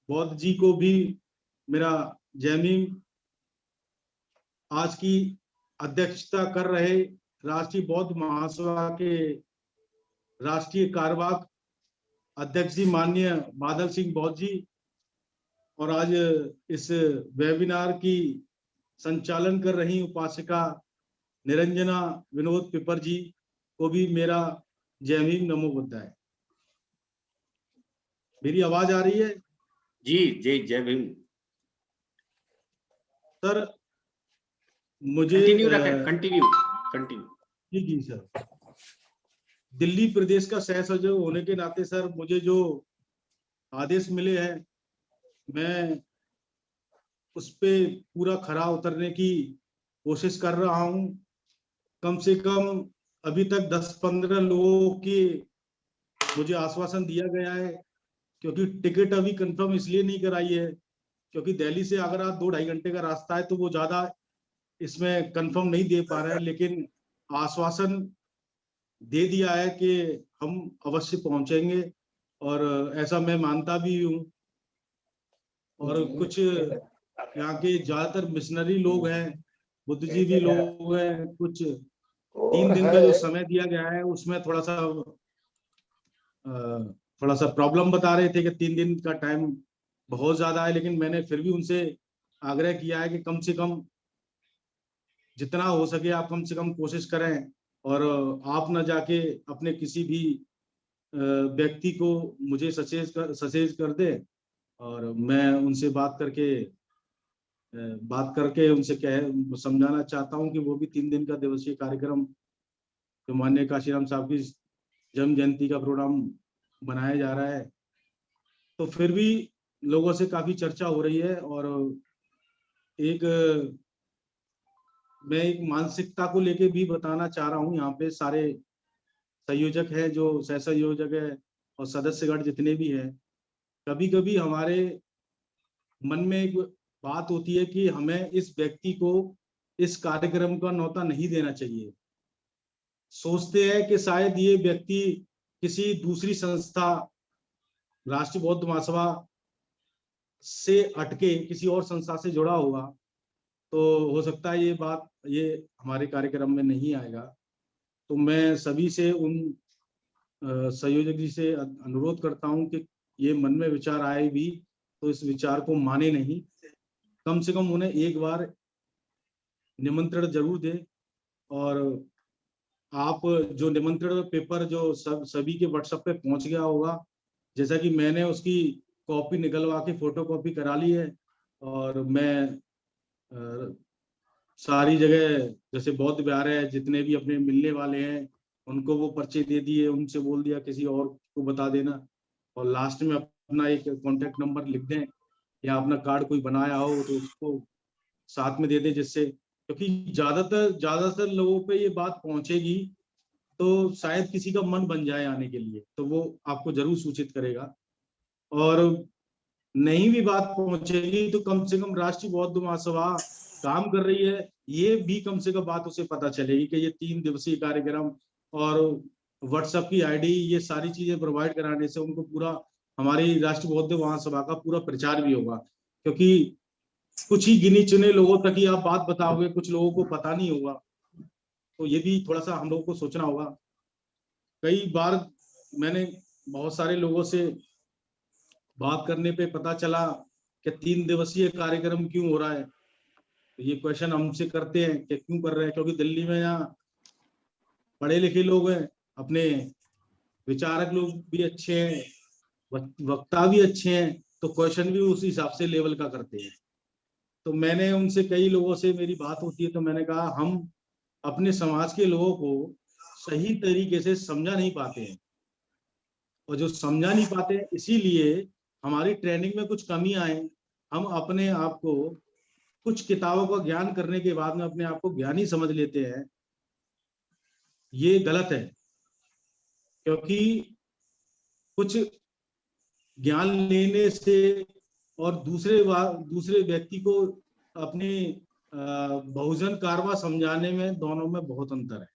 बौद्ध जी को भी मेरा जय भीम। आज की अध्यक्षता कर रहे राष्ट्रीय बौद्ध महासभा के राष्ट्रीय कार्यवाहक अध्यक्ष जी माननीय बादल सिंह बौद्ध जी, और आज इस वेबिनार की संचालन कर रही उपासिका निरंजना विनोद पिपर जी को भी मेरा जय भीम, नमो बुद्धाय। मेरी आवाज आ रही है? जी जी, जय भीम सर। मुझे कंटिन्यू। जी जी सर। दिल्ली प्रदेश का सह संयोजक होने के नाते सर, मुझे जो आदेश मिले हैं मैं उस पे पूरा खरा उतरने की कोशिश कर रहा हूं। कम से कम अभी तक 10-15 लोगों की मुझे आश्वासन दिया गया है, क्योंकि टिकट अभी कंफर्म इसलिए नहीं कराई है क्योंकि दिल्ली से अगर आप 2-2.5 घंटे का रास्ता है तो वो ज्यादा इसमें कंफर्म नहीं दे पा रहे हैं, लेकिन आश्वासन दे दिया है कि हम अवश्य पहुंचेंगे, और ऐसा मैं मानता भी हूं। और कुछ यहाँ के ज्यादातर मिशनरी लोग हैं, बुद्धिजीवी भी लोग हैं, कुछ 3 दिन का जो समय दिया गया है उसमें थोड़ा सा प्रॉब्लम बता रहे थे कि 3 दिन का टाइम बहुत ज्यादा है, लेकिन मैंने फिर भी उनसे आग्रह किया है कि कम से कम जितना हो सके आप कम से कम कोशिश करें, और आप न जाके अपने किसी भी व्यक्ति को मुझे सचेत कर दे, और मैं उनसे बात करके बात करके उनसे समझाना चाहता हूं कि वो भी 3 दिन का दिवसीय कार्यक्रम जो माननीय काशीराम साहब की जन्म जयंती का प्रोग्राम बनाया जा रहा है, तो फिर भी लोगों से काफी चर्चा हो रही है। और एक मैं एक मानसिकता को लेके भी बताना चाह रहा हूँ। यहाँ पे सारे संयोजक हैं, जो सह संयोजक है और सदस्यगण जितने भी हैं, कभी कभी हमारे मन में एक बात होती है कि हमें इस व्यक्ति को इस कार्यक्रम का न्योता नहीं देना चाहिए। सोचते हैं कि शायद ये व्यक्ति किसी दूसरी संस्था, राष्ट्रीय बौद्ध महासभा से हटके किसी और संस्था से जुड़ा होगा, तो हो सकता है ये हमारे कार्यक्रम में नहीं आएगा। तो मैं सभी से, उन संयोजक जी से अनुरोध करता हूं कि ये मन में विचार आए भी तो इस विचार को माने नहीं, कम से कम उन्हें एक बार निमंत्रण जरूर दें। और आप जो निमंत्रण पेपर जो सभी के व्हाट्सएप पे पहुंच गया होगा, जैसा कि मैंने उसकी कॉपी निकलवा के फोटो कॉपी करा ली है, और मैं सारी जगह जैसे बौद्ध विहार है, जितने भी अपने मिलने वाले हैं उनको वो पर्चे दे दिए, उनसे बोल दिया किसी और को बता देना, और लास्ट में अपना एक कॉन्टेक्ट नंबर लिख दें, या अपना कार्ड कोई बनाया हो तो उसको साथ में दे दें, जिससे, क्योंकि ज्यादातर लोगों पे ये बात पहुंचेगी तो शायद किसी का मन बन जाए आने के लिए, तो वो आपको जरूर सूचित करेगा। और नहीं भी बात पहुंचेगी तो कम से कम राष्ट्रीय बौद्ध महासभा काम कर रही है, ये भी कम से कम बात उसे पता चलेगी कि ये 3 दिवसीय कार्यक्रम और व्हाट्सएप की आईडी, ये सारी चीजें प्रोवाइड कराने से उनको पूरा हमारी राष्ट्रीय बौद्ध महासभा का पूरा प्रचार भी होगा। क्योंकि कुछ ही गिने चुने लोगों तक ही आप बात बताओगे, कुछ लोगों को पता नहीं होगा, तो ये भी थोड़ा सा हम लोगों को सोचना होगा। कई बार मैंने बहुत सारे लोगों से बात करने पे पता चला कि 3 दिवसीय कार्यक्रम क्यों हो रहा है, तो ये क्वेश्चन हमसे करते हैं कि क्यों कर रहे हैं, क्योंकि दिल्ली में यहाँ पढ़े लिखे लोग हैं, अपने विचारक लोग भी अच्छे हैं, वक्ता भी अच्छे हैं, तो क्वेश्चन भी उस हिसाब से लेवल का करते हैं। तो मैंने उनसे, कई लोगों से मेरी बात होती है, तो मैंने कहा हम अपने समाज के लोगों को सही तरीके से समझा नहीं पाते हैं, और जो समझा नहीं पाते इसीलिए हमारी ट्रेनिंग में कुछ कमियां हैं। हम अपने आप को कुछ किताबों का ज्ञान करने के बाद में अपने आप को ज्ञानी समझ लेते हैं, ये गलत है। क्योंकि कुछ ज्ञान लेने से और दूसरे व्यक्ति को अपने बहुजन कारवा समझाने में, दोनों में बहुत अंतर है।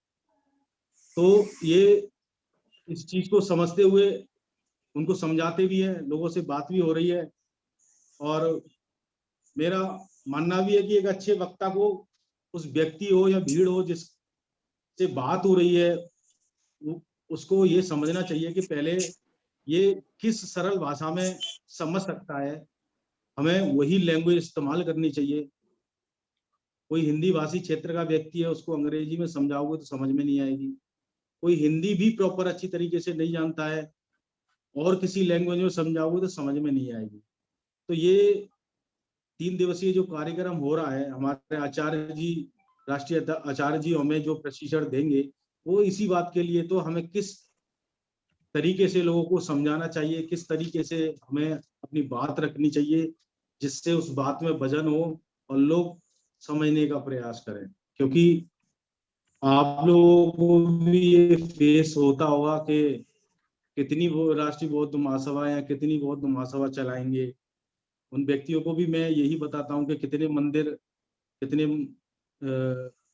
तो ये इस चीज को समझते हुए उनको समझाते भी हैं, लोगों से बात भी हो रही है, और मेरा मानना भी है कि एक अच्छे वक्ता को, उस व्यक्ति हो या भीड़ हो जिससे बात हो रही है, उसको ये समझना चाहिए कि पहले ये किस सरल भाषा में समझ सकता है, हमें वही लैंग्वेज इस्तेमाल करनी चाहिए। कोई हिंदी भाषी क्षेत्र का व्यक्ति है, उसको अंग्रेजी में समझाओगे तो समझ में नहीं आएगी। कोई हिंदी भी प्रॉपर अच्छी तरीके से नहीं जानता है और किसी लैंग्वेज में समझाओगे तो समझ में नहीं आएगी। तो ये 3 दिवसीय जो कार्यक्रम हो रहा है, हमारे आचार्य जी, राष्ट्रीय आचार्य जी हमें जो प्रशिक्षण देंगे, वो इसी बात के लिए, तो हमें किस तरीके से लोगों को समझाना चाहिए, किस तरीके से हमें अपनी बात रखनी चाहिए, जिससे उस बात में वजन हो और लोग समझने का प्रयास करें। क्योंकि आप लोगों को भी ये फेस होता होगा कि कितनी वो राष्ट्रीय बौद्ध महासभा या कितनी बौद्ध महासभा चलाएंगे। उन व्यक्तियों को भी मैं यही बताता हूँ कि कितने मंदिर, कितने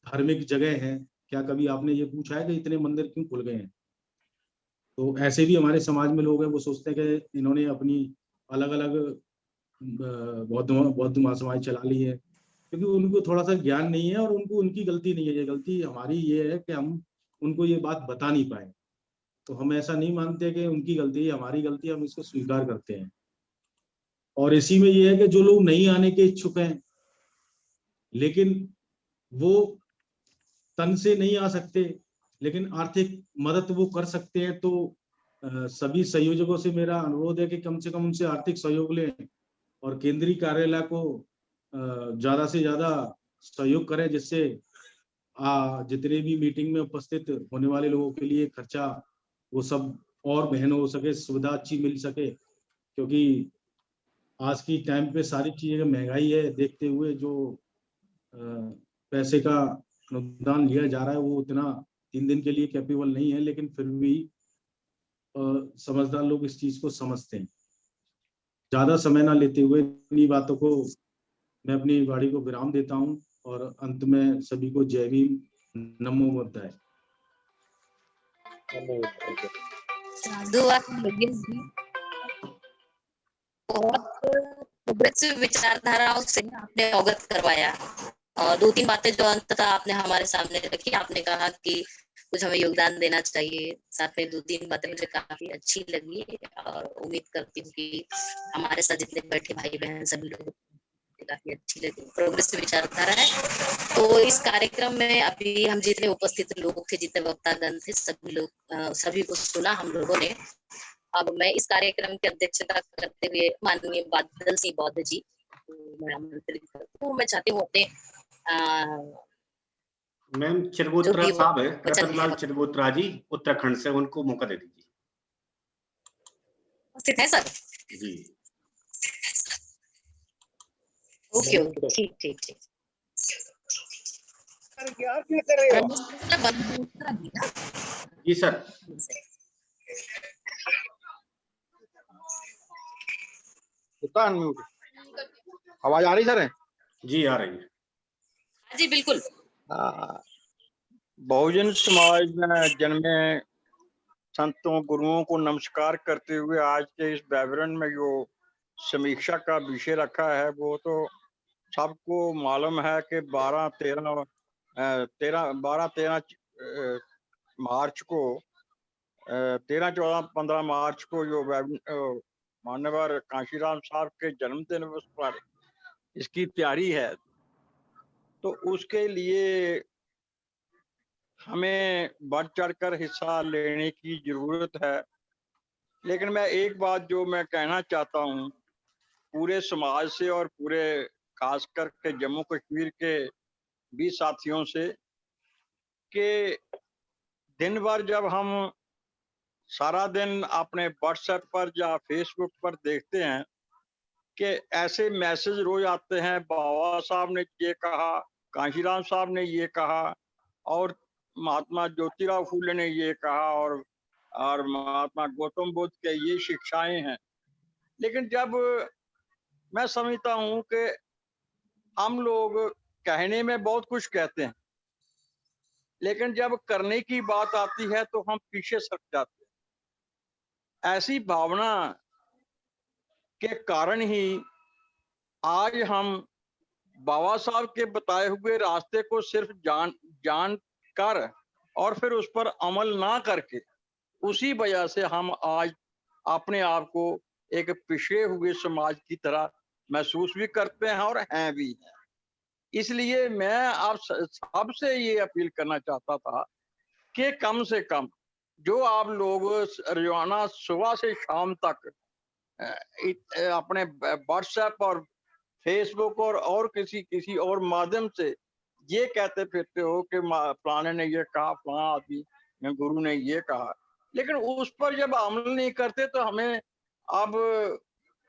धार्मिक जगह हैं, क्या कभी आपने ये पूछा है कि इतने मंदिर क्यों खुल गए हैं? तो ऐसे भी हमारे समाज में लोग हैं, वो सोचते हैं कि इन्होंने अपनी अलग अलग बौद्ध महासभाएं चला ली है, क्योंकि उनको थोड़ा सा ज्ञान नहीं है, और उनको, उनकी गलती नहीं है, ये गलती हमारी ये है कि हम उनको ये बात बता नहीं पाए। तो हम ऐसा नहीं मानते कि उनकी गलती है, हमारी गलती, हम इसको स्वीकार करते हैं। और इसी में ये है कि जो लोग नहीं आने के इच्छुक हैं, लेकिन वो तन से नहीं आ सकते, लेकिन आर्थिक मदद वो कर सकते हैं, तो सभी संयोजकों से मेरा अनुरोध है कि कम से कम उनसे आर्थिक सहयोग लें और केंद्रीय कार्यालय को ज्यादा से ज्यादा सहयोग करें, जिससे जितने भी मीटिंग में उपस्थित होने वाले लोगों के लिए खर्चा वो सब और बहन हो सके, सुविधा अच्छी मिल सके। क्योंकि आज की टाइम पे सारी चीजें महंगाई है देखते हुए जो पैसे का अनुदान लिया जा रहा है वो उतना 3 दिन के लिए कैपेबल नहीं है, लेकिन फिर भी समझदार लोग इस चीज को समझते हैं। ज्यादा समय ना लेते हुए इन्हीं बातों को मैं अपनी वाणी को विराम देता हूं और अंत में सभी को जय भीम, नमो बुद्धाय। बहुत प्रोग्रेसिव विचारधाराओं से आपने अवगत करवाया और 2-3 बातें जो अंततः आपने हमारे सामने रखी। आपने कहा कि कुछ हमें योगदान देना चाहिए, साथ में 2-3 बातें मुझे काफी अच्छी लगी और उम्मीद करती हूँ कि हमारे साथ जितने बैठे भाई बहन सभी लोग काफी अच्छी लगी, प्रोग्रेसिव विचारधारा है। तो इस कार्यक्रम में अभी हम जितने उपस्थित लोग थे, जितने वक्तागण थे, सभी को सुना हम लोगों ने। अब मैं इस कार्यक्रम की अध्यक्षता करते हुए माननीय बादल सिंह बौद्ध जी को मैं आमंत्रित करती हूँ। मैं चाहती हूँ अपने मैम चिरगोत्रा साहब है, रतनलाल चिरगोत्रा जी उत्तराखंड से, उनको मौका दे दीजिए। उपस्थित है सर जी। ओके ओके, ठीक ठीक ठीक। जी सर। आवाज आ रही सर? जी आ रही है। जी बिल्कुल। बहुजन समाज में जन्मे संतों गुरुओं को नमस्कार करते हुए आज के इस व्यावरण में जो समीक्षा का विषय रखा है वो तो सबको मालूम है कि 12-13 मार्च को 13-14-15 मार्च को जो मान्यवर कांशीराम साहब के जन्मदिन पर इसकी तैयारी है, तो उसके लिए हमें बढ़ चढ़कर हिस्सा लेने की जरूरत है। लेकिन मैं एक बात जो मैं कहना चाहता हूँ पूरे समाज से और पूरे खास करके जम्मू कश्मीर के भी साथियों से, कि दिन भर जब हम सारा दिन अपने व्हाट्सएप पर या फेसबुक पर देखते हैं कि ऐसे मैसेज रोज आते हैं, बाबा साहब ने ये कहा, कांशीराम साहब ने ये कहा और महात्मा ज्योतिराव फूले ने ये कहा और महात्मा गौतम बुद्ध के ये शिक्षाएं हैं। लेकिन जब मैं समझता हूँ कि हम लोग कहने में बहुत कुछ कहते हैं, लेकिन जब करने की बात आती है तो हम पीछे सट जाते हैं। ऐसी भावना के कारण ही आज हम बाबा साहब के बताए हुए रास्ते को सिर्फ जान कर और फिर उस पर अमल ना करके, उसी वजह से हम आज अपने आप को एक पिछड़े हुए समाज की तरह महसूस भी करते हैं और हैं भी हैं। इसलिए मैं आप सबसे ये अपील करना चाहता था कि कम से कम जो आप लोग रोजाना सुबह से शाम तक अपने व्हाट्सएप और फेसबुक और किसी और माध्यम से ये कहते फिरते हो कि फलाने ने ये कहा, फलाना आदमी गुरु ने ये कहा, लेकिन उस पर जब अमल नहीं करते तो हमें अब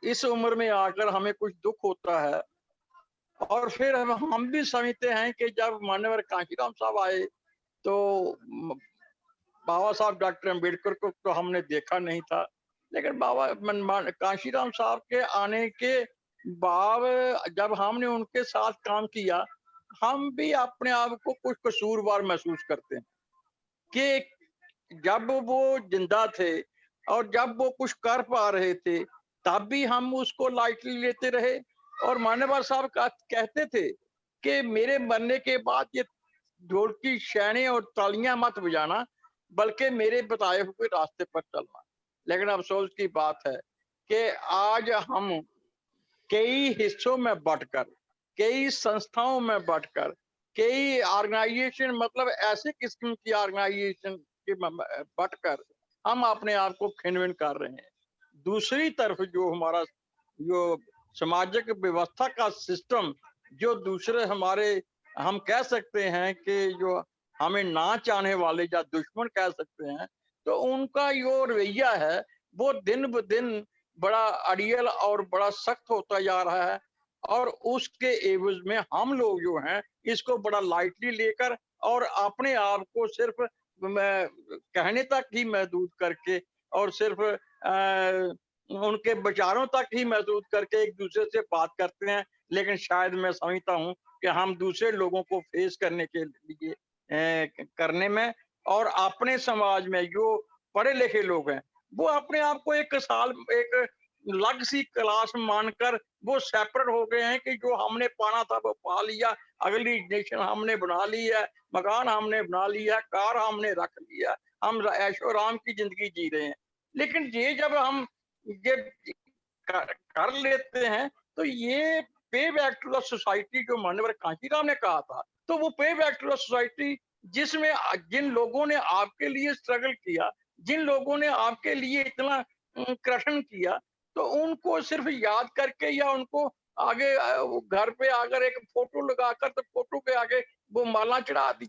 इस उम्र में आकर हमें कुछ दुख होता है। और फिर हम भी समझते हैं कि जब मान्यवर कांशीराम साहब आए तो बाबा साहब डॉक्टर अम्बेडकर को तो हमने देखा नहीं था, लेकिन बाबा कांशीराम साहब के आने के बाद जब हमने उनके साथ काम किया, हम भी अपने आप को कुछ कसूरवार महसूस करते हैं कि जब वो जिंदा थे और जब वो कुछ कर पा रहे थे तब भी हम उसको लाइटली लेते रहे। और मान्यवर साहब कहते थे कि मेरे मरने के बाद ये ढोल की शैने और तालियां मत बजाना, बल्कि मेरे बताए हुए रास्ते पर चलना। लेकिन अफसोस की बात है कि आज हम कई हिस्सों में बंटकर, कई संस्थाओं में बंटकर, कई ऑर्गेनाइजेशन मतलब ऐसे किस्म की ऑर्गेनाइजेशन के बंटकर हम अपने आप को खिनविन कर रहे हैं। दूसरी तरफ जो हमारा जो सामाजिक व्यवस्था का सिस्टम जो दूसरे हमारे, हम कह सकते हैं कि जो हमें ना चाहने वाले या दुश्मन कह सकते हैं, तो उनका जो रवैया है वो दिन ब दिन बड़ा अड़ियल और बड़ा सख्त होता जा रहा है। और उसके एवज में हम लोग जो हैं इसको बड़ा लाइटली लेकर और अपने आप को सिर्फ कहने तक ही महदूद करके और सिर्फ उनके विचारों तक ही महदूद करके एक दूसरे से बात करते हैं। लेकिन शायद मैं समझता हूँ कि हम दूसरे लोगों को फेस करने के लिए करने में और अपने समाज में जो पढ़े लिखे लोग हैं वो अपने आप को एक अलग सी क्लास मानकर वो सेपरेट हो गए हैं कि जो हमने पाना था वो पा लिया, अगली नेशन हमने बना ली है, मकान हमने बना लिया, कार हमने रख लिया, हम ऐशो आराम की जिंदगी जी रहे हैं। लेकिन ये जब हम ये कर लेते हैं तो ये पे बैक टू द सोसाइटी जो माननीय कांशीराम ने कहा था, तो वो पे बैक टू द सोसाइटी जिसमें जिन लोगों ने आपके लिए स्ट्रगल किया, जिन लोगों ने आपके लिए इतना कृषण किया, तो उनको सिर्फ याद करके या उनको आगे घर पे आकर एक फोटो लगाकर तो फोटो के आगे वो माला चढ़ा दी।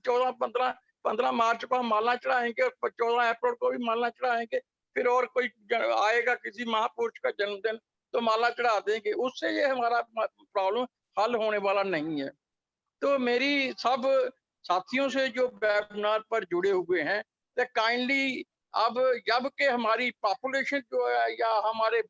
15 मार्च को हम माला चढ़ाएंगे और 14 अप्रैल को भी माला चढ़ाएंगे, फिर और कोई आएगा किसी महापुरुष का जन्मदिन तो माला चढ़ा देंगे, उससे ये हमारा प्रॉब्लम हल होने वाला नहीं है। तो मेरी सब साथियों से जो वेबिनार पर जुड़े हुए हैं, तो काइंडली अब जब के हमारी पॉपुलेशन जो है या हमारे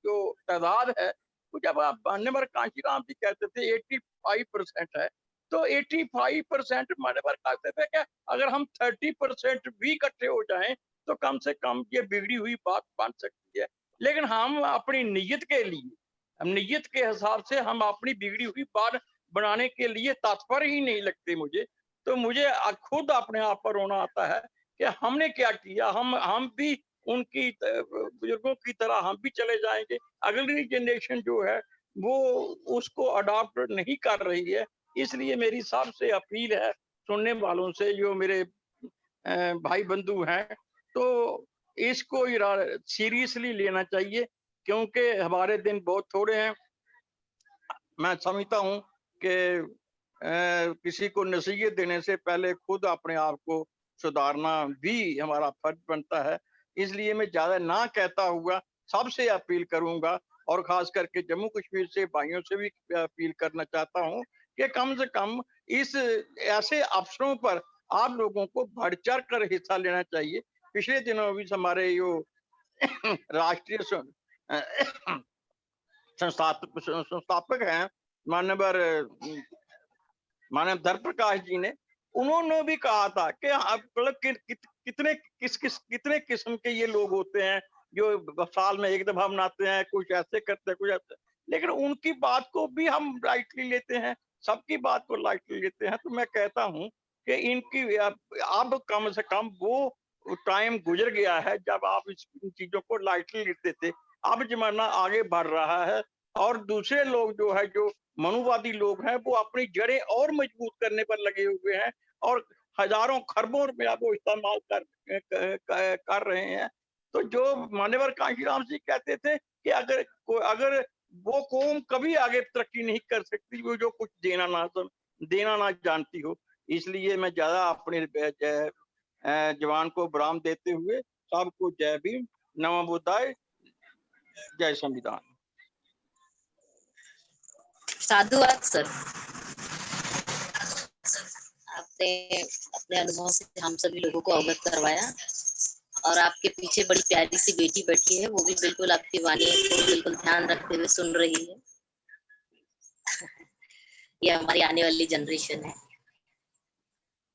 जो तादाद है, तो जब आप मान्यवर कांशीराम जी कहते थे 85% है, तो 85% मान्यवर कहते थे कि अगर हम 30% भी इकट्ठे हो जाएं तो कम से कम ये बिगड़ी हुई बात बन सकती है। लेकिन हम अपनी नीयत के लिए, नीयत के हिसाब से हम अपनी बिगड़ी हुई बात बनाने के लिए तत्पर ही नहीं लगते मुझे। तो मुझे खुद अपने आप पर रोना आता है कि हमने क्या किया, हम भी उनकी बुजुर्गों की तरह हम भी चले जाएंगे। अगली जनरेशन जो है वो उसको अडॉप्ट नहीं कर रही है। इसलिए मेरी सबसे अपील है सुनने वालों से, जो मेरे भाई बंधु हैं, तो इसको सीरियसली लेना चाहिए क्योंकि हमारे दिन बहुत थोड़े हैं। मैं समझता हूँ कि किसी को नसीहत देने से पहले खुद अपने आप को सुधारना भी हमारा फर्ज बनता है। इसलिए मैं ज्यादा ना कहता हुआ सबसे अपील करूंगा और खास करके जम्मू कश्मीर से भाइयों से भी अपील करना चाहता हूं कि कम से कम इस ऐसे अवसरों पर आप लोगों को बढ़ चढ़ कर हिस्सा लेना चाहिए। पिछले दिनों भी हमारे जो राष्ट्रीय संस्थापक हैं मानव धर्म प्रकाश जी ने, उन्होंने भी कहा था कि मतलब कितने किस्म के ये लोग होते हैं जो साल में एक दफा मनाते हैं, कुछ ऐसे करते हैं, कुछ ऐसे, लेकिन उनकी बात को भी हम लाइटली लेते हैं, सबकी बात को लाइटली लेते हैं। तो मैं कहता हूं कि इनकी अब कम से कम वो टाइम गुजर गया है जब आप इन चीजों को लाइटली लेते थे। अब जमाना आगे बढ़ रहा है और दूसरे लोग जो है, जो मनुवादी लोग हैं, वो अपनी जड़ें और मजबूत करने पर लगे हुए हैं और हजारों खरबों रुपया वो इस्तेमाल कर रहे हैं। तो जो मान्यवर कांशीराम जी कहते थे कि अगर वो कौम कभी आगे तरक्की नहीं कर सकती वो जो कुछ देना ना जानती हो। इसलिए मैं ज्यादा अपने जवान को विराम देते हुए सबको जय भीम, नमो बुद्धाय, जय संविधान। साधुवाद सर, आपने अपने अनुभव से हम सभी लोगों को अवगत करवाया और आपके पीछे बड़ी प्यारी सी बेटी बैठी है, वो भी बिल्कुल आपकी वाणी को बिल्कुल ध्यान रखते हुए सुन रही है। ये हमारी आने वाली जनरेशन है।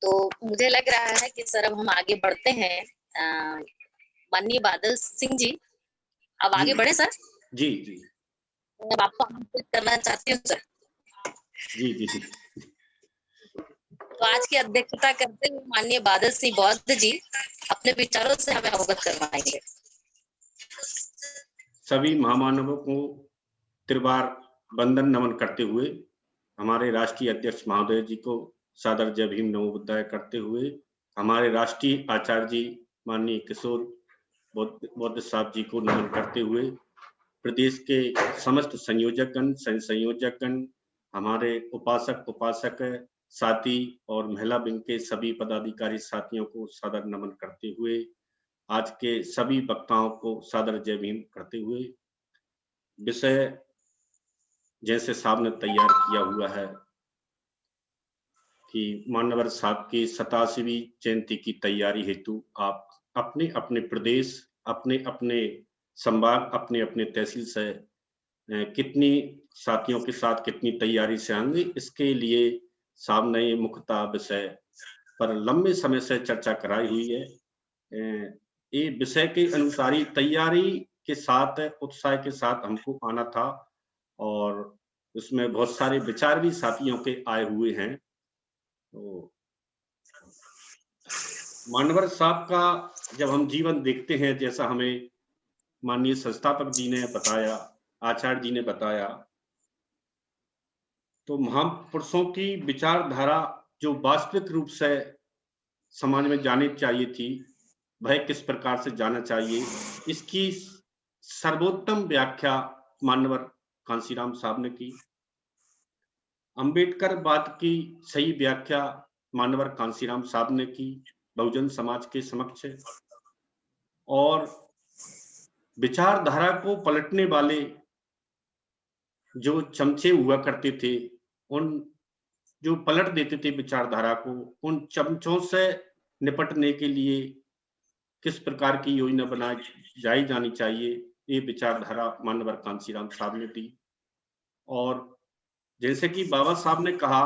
तो मुझे लग रहा है कि सर अब हम आगे बढ़ते हैं। माननीय बादल सिंह जी, अब आगे बढ़े सर। जी जी, मैं आपको आमंत्रित करना चाहती हूँ सर। जी जी जी। तो आज की अध्यक्षता करते हुए माननीय बादल सिंह बौद्ध जी अपने विचारों से हमें अवगत करवाएंगे। सभी महामानवों को त्रिवार वंदन नमन करते हुए हमारे राष्ट्रीय अध्यक्ष महोदय जी को सादर जय भीम नमो बुद्धाय करते हुए, हमारे राष्ट्रीय आचार्य जी माननीय किशोर बौद्ध साहब जी को नमन करते हुए, प्रदेश के समस्त संयोजकगण, हमारे उपासक उपासक साथी और महिला विंग के सभी पदाधिकारी साथियों को सादर नमन करते हुए, आज के सभी वक्ताओं को सादर जय भीम करते हुए, विषय जैसे साहब ने तैयार किया हुआ है कि मान्यवर साहब की 87वीं जयंती की तैयारी हेतु आप अपने अपने प्रदेश, अपने अपने संभाग, अपने अपने तहसील से कितनी साथियों के साथ कितनी तैयारी से आएंगे, इसके लिए साहब ने ये मुख्यतः विषय पर लंबे समय से चर्चा कराई हुई है। ये विषय के अनुसार ही तैयारी के साथ, उत्साह के साथ हमको आना था और उसमें बहुत सारे विचार भी साथियों के आए हुए हैं। तो मान्यवर साहब का जब हम जीवन देखते हैं, जैसा हमें माननीय संस्थापक जी ने बताया, आचार्य जी ने बताया, तो महापुरुषों की विचारधारा जो वास्तविक रूप से समाज में जानी चाहिए थी, वह किस प्रकार से जाना चाहिए, इसकी सर्वोत्तम व्याख्या मान्यवर कांसीराम साहब ने की। अंबेडकर बात की सही व्याख्या मान्यवर कांसीराम साहब ने की बहुजन समाज के समक्ष, और विचारधारा को पलटने वाले जो चमचे हुआ करते थे, उन जो पलट देते थे विचारधारा को, उन चमचों से निपटने के लिए किस प्रकार की योजना बनाई जानी चाहिए, ये विचारधारा मान्यवर कांसीराम साहब ने दी। और जैसे कि बाबा साहब ने कहा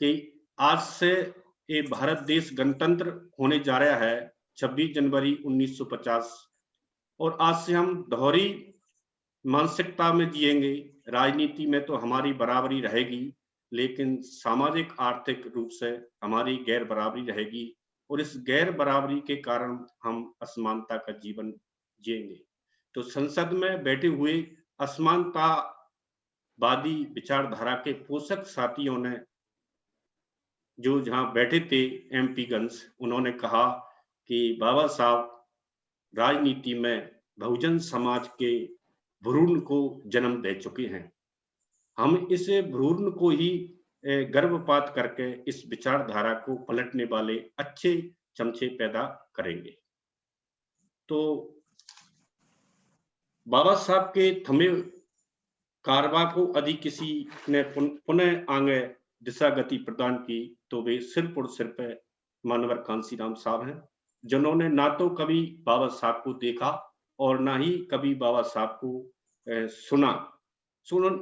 कि आज से ये भारत देश गणतंत्र होने जा रहा है 26 जनवरी 1950, और आज से हम दोहरी मानसिकता में जिएंगे। राजनीति में तो हमारी बराबरी रहेगी, लेकिन सामाजिक आर्थिक रूप से हमारी गैर बराबरी रहेगी, और इस गैर बराबरी के कारण हम असमानता का जीवन जिएंगे। तो संसद में बैठे हुए असमानतावादी विचारधारा के पोषक साथियों ने, जो जहां बैठे थे एमपी गंज, उन्होंने कहा कि बाबा साहब राजनीति में बहुजन समाज के भ्रूण को जन्म दे चुके हैं। हम इस भ्रूण को ही गर्भपात करके इस विचारधारा को पलटने वाले अच्छे चमचे पैदा करेंगे। तो बाबा साहब के थमे कारवा को यदि किसी ने पुनः आगे दिशा गति प्रदान की, तो वे सिर्फ और सिर्फ मान्यवर कांसीराम साहब हैं, जिन्होंने ना तो कभी बाबा साहब को देखा और ना ही कभी बाबा साहब को सुना,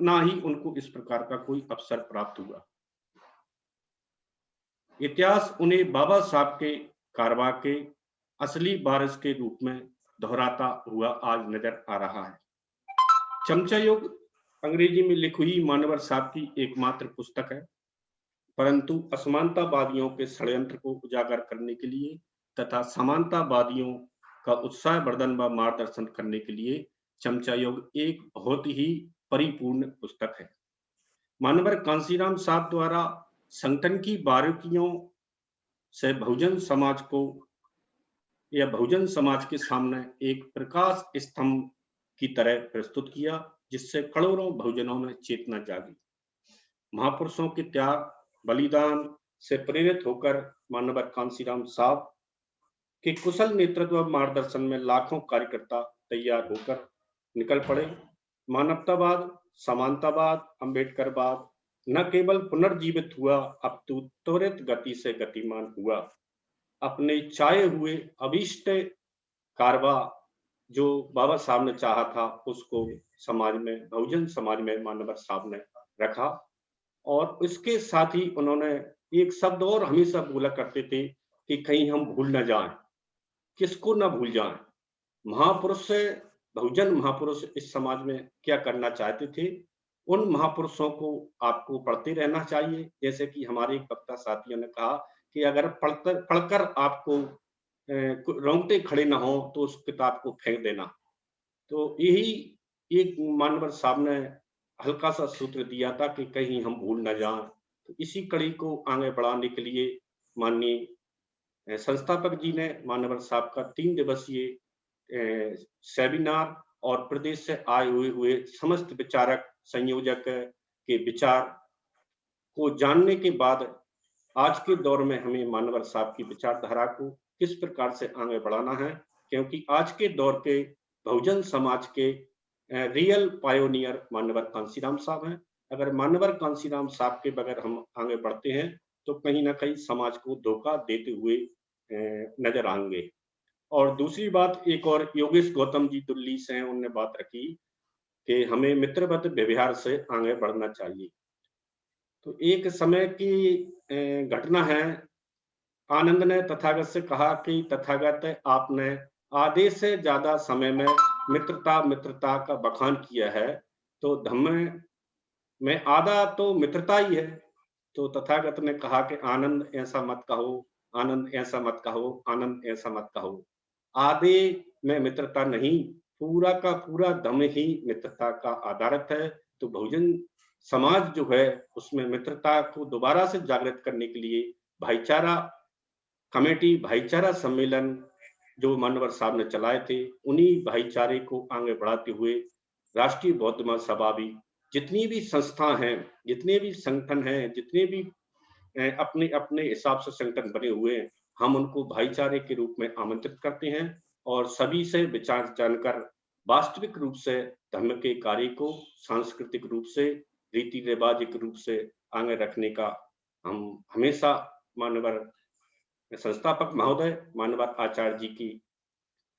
ना ही उनको इस प्रकार का कोई अवसर प्राप्त हुआ। इतिहास उन्हें बाबा साहब के कारवा के असली वारिस के रूप में दोहराता हुआ आज नजर आ रहा है। चमचा युग अंग्रेजी में लिखी हुई मान्यवर साहब की एकमात्र पुस्तक है, परंतु असमानतावादियों के षड्यंत्र को उजागर करने के लिए तथा समानतावादियों का उत्साहवर्धन व मार्गदर्शन करने के लिए चमचा युग एक बहुत ही परिपूर्ण पुस्तक है। मान्यवर कांसीराम साहब द्वारा संगठन की बारीकियों से बहुजन समाज को या बहुजन समाज के सामने एक प्रकाश स्तंभ की तरह प्रस्तुत किया, जिससे करोड़ों बहुजनों में चेतना जागी। महापुरुषों के त्याग बलिदान से प्रेरित होकर मान्यवर कांसीराम साहब के कुशल नेतृत्व व मार्गदर्शन में लाखों कार्यकर्ता तैयार होकर निकल पड़े। मानवतावाद, समानतावाद, अंबेडकरवाद न केवल पुनर्जीवित हुआ, अब तो त्वरित गति से गतिमान हुआ। अपने चाहे हुए अभीष्ट कारवा जो बाबा साहब ने चाहा था, उसको समाज में, बहुजन समाज में मान्यवर साहब ने रखा। और इसके साथ ही उन्होंने एक शब्द और हमेशा बोला करते थे कि कहीं हम भूल न जाएं। किसको न भूल जाएं? महापुरुष से बहुजन महापुरुष इस समाज में क्या करना चाहते थे, उन महापुरुषों को आपको पढ़ते रहना चाहिए। जैसे कि हमारे वक्ता साथियों ने कहा कि अगर पढ़कर आपको रोंगटे खड़े ना हो तो उस किताब को फेंक देना। तो यही एक मान्यवर साहब ने हल्का सा सूत्र दिया था कि कहीं हम भूल ना जाएं। तो इसी कड़ी को आगे बढ़ाने के लिए माननीय संस्थापक जी ने मान्यवर साहब का 3 दिवसीय सेमिनार और प्रदेश से आए हुए समस्त विचारक संयोजक के विचार को जानने के बाद आज के दौर में हमें मानवर साहब की विचारधारा को किस प्रकार से आगे बढ़ाना है, क्योंकि आज के दौर के बहुजन समाज के रियल पायोनियर मानवर कांशीराम साहब हैं। अगर मानवर कांशीराम साहब के बगैर हम आगे बढ़ते हैं तो कहीं ना कहीं समाज को धोखा देते हुए नजर आएंगे। और दूसरी बात, एक और योगेश गौतम जी दिल्ली से हैं, उन्होंने बात रखी कि हमें मित्रवत व्यवहार से आगे बढ़ना चाहिए। तो एक समय की घटना है, आनंद ने तथागत से कहा कि तथागत, आपने आधे से ज्यादा समय में मित्रता का बखान किया है, तो धम्म में आधा तो मित्रता ही है। तो तथागत ने कहा कि आनंद ऐसा मत कहो, आनंद ऐसा मत कहो, आनंद ऐसा मत कहो। आधे में मित्रता नहीं, पूरा का पूरा दम ही मित्रता का आधारित है। तो बहुजन समाज जो है उसमें मित्रता को दोबारा से जागृत करने के लिए भाईचारा कमेटी, भाईचारा सम्मेलन जो मानवर साहब ने चलाए थे, उन्हीं भाईचारे को आगे बढ़ाते हुए राष्ट्रीय बौद्ध महासभा भी, जितनी भी संस्था हैं, जितने भी संगठन हैं, जितने भी अपने अपने हिसाब से संगठन बने हुए हैं, हम उनको भाईचारे के रूप में आमंत्रित करते हैं और सभी से विचार जानकर वास्तविक रूप से धर्म के कार्य को सांस्कृतिक रूप से, रीति रिवाज के रूप से आगे रखने का हम हमेशा मानवर संस्थापक महोदय मानवर आचार्य जी की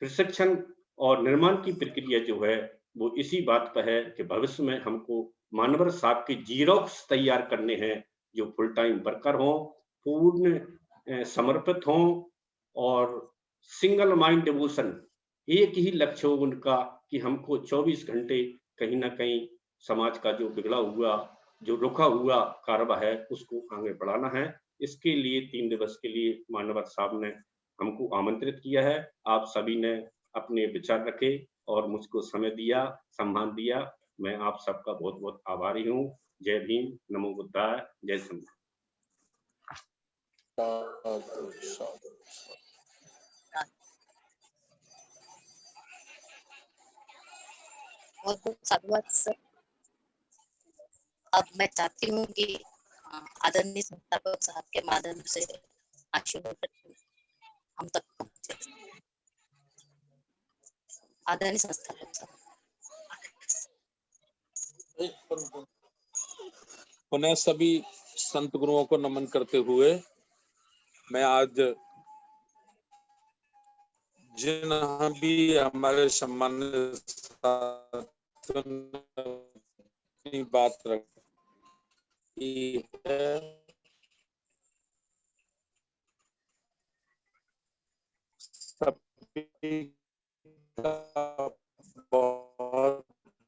प्रशिक्षण और निर्माण की प्रक्रिया जो है वो इसी बात पर है कि भविष्य में हमको मानवर साहब के जीरोक्स तैयार करने हैं, जो फुल टाइम वर्कर हों, पूर्ण समर्पित हों और सिंगल माइंड डिवोशन, एक ही लक्ष्य हो उनका कि हमको 24 घंटे कहीं ना कहीं समाज का जो बिगड़ा हुआ, जो रुका हुआ कारवा है उसको आगे बढ़ाना है। इसके लिए 3 दिवस के लिए मानवर साहब ने हमको आमंत्रित किया है। आप सभी ने अपने विचार रखे और मुझको समय दिया, सम्मान दिया। मैं आप सबका बहुत बहुत आभारी हूँ। जय भीम, नमो बुद्धाय, जय संत। बहुत बहुत साधुवाद सर। अब मैं चाहती हूँ कि आदरणीय संस्थापक साहब के माध्यम से आशीर्वाद हम तक पहुंचे। आदरणीय संस्थापक साहब। पुनः सभी संत गुरुओं को नमन करते हुए मैं आज जिन भी हमारे सम्मानित बात रखी है, सभी का बहुत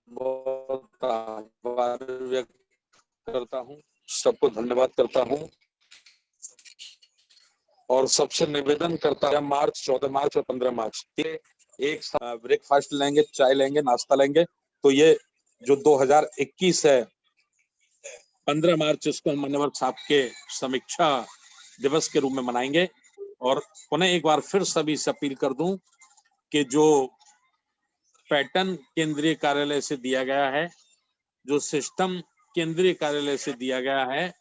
बहुत आभार व्यक्त करता हूँ, सबको धन्यवाद करता हूँ और सबसे निवेदन करता है मार्च 14 मार्च और 15 मार्च एक ब्रेकफास्ट लेंगे, चाय लेंगे, नाश्ता लेंगे। तो ये जो 2021 है 15 मार्च, इसको हम मान्यवर साहब के समीक्षा दिवस के रूप में मनाएंगे। और पुनः एक बार फिर सभी से अपील कर दूं कि जो पैटर्न केंद्रीय कार्यालय से दिया गया है, जो सिस्टम केंद्रीय कार्यालय से दिया गया है,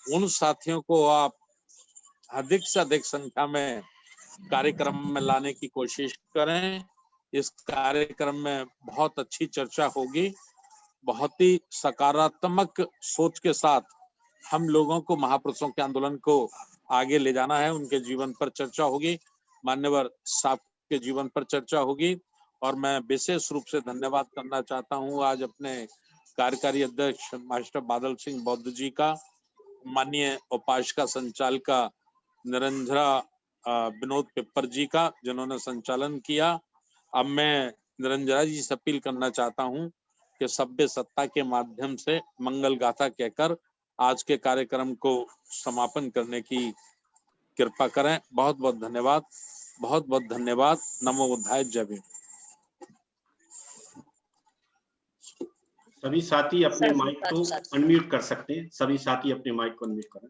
उन साथियों को आप अधिक से अधिक संख्या में कार्यक्रम में लाने की कोशिश करें। इस कार्यक्रम में बहुत अच्छी चर्चा होगी, बहुत ही सकारात्मक सोच के साथ हम लोगों को महापुरुषों के आंदोलन को आगे ले जाना है। उनके जीवन पर चर्चा होगी, मान्यवर साहब के जीवन पर चर्चा होगी। और मैं विशेष रूप से धन्यवाद करना चाहता हूं आज अपने कार्यकारी अध्यक्ष मास्टर बादल सिंह बौद्ध जी का, माननीय उपासिका संचालिका निरंजरा विनोद पेपर जी का, जिन्होंने संचालन किया। अब मैं निरंजरा जी से अपील करना चाहता हूं कि सभ्य सत्ता के माध्यम से मंगल गाथा कहकर आज के कार्यक्रम को समापन करने की कृपा करें। बहुत बहुत धन्यवाद, बहुत बहुत धन्यवाद। नमो बुद्धाय, जय भीम। सभी साथी अपने माइक को अनम्यूट कर सकते हैं। सभी साथी अपने माइक को अनम्यूट करें।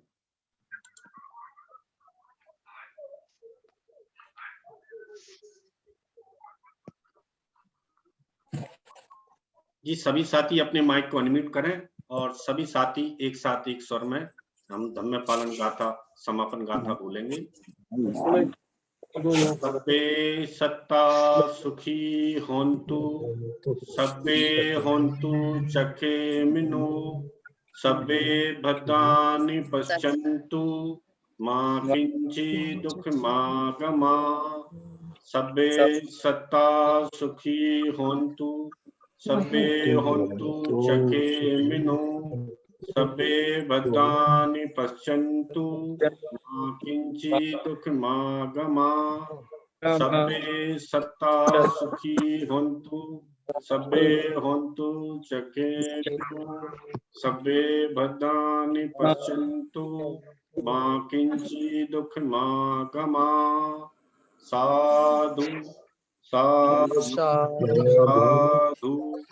जी, सभी साथी अपने माइक को अनम्यूट करें और सभी साथी एक साथ एक स्वर में हम धम्म पालन गाथा समापन गाथा बोलेंगे। सब्बे सत्ता सुखी होन्तु, सब्बे होन्तु चखेमिनो, सब्बे भद्राणि पश्यन्तु, मा किंचित् दुःखमागमा। सब्बे सत्ता सुखी होन्तु, सब्बे होन्तु चखेमिनो, सब्बे भद्राणि पश्यन्तु, मा किंचित् दुःखमागमा। सब्बे सत्ता सुखी होन्तु, सब्बे होन्तु चखेमिनो, सब्बे भद्राणि पश्यन्तु, मा किंचित् दुःखमागमा। साधु साधु साधु।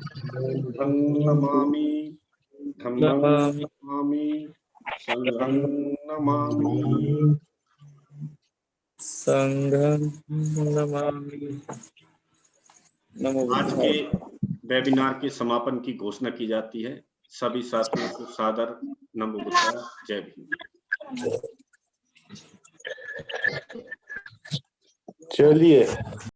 धम्मं नमामि, धम्मं नमामि, संघं नमामि। संघं नमामि। नमो आज के वेबिनार के समापन की घोषणा की जाती है। सभी साथियों को सादर नमो बुद्धाय। जय भीम। चलिए।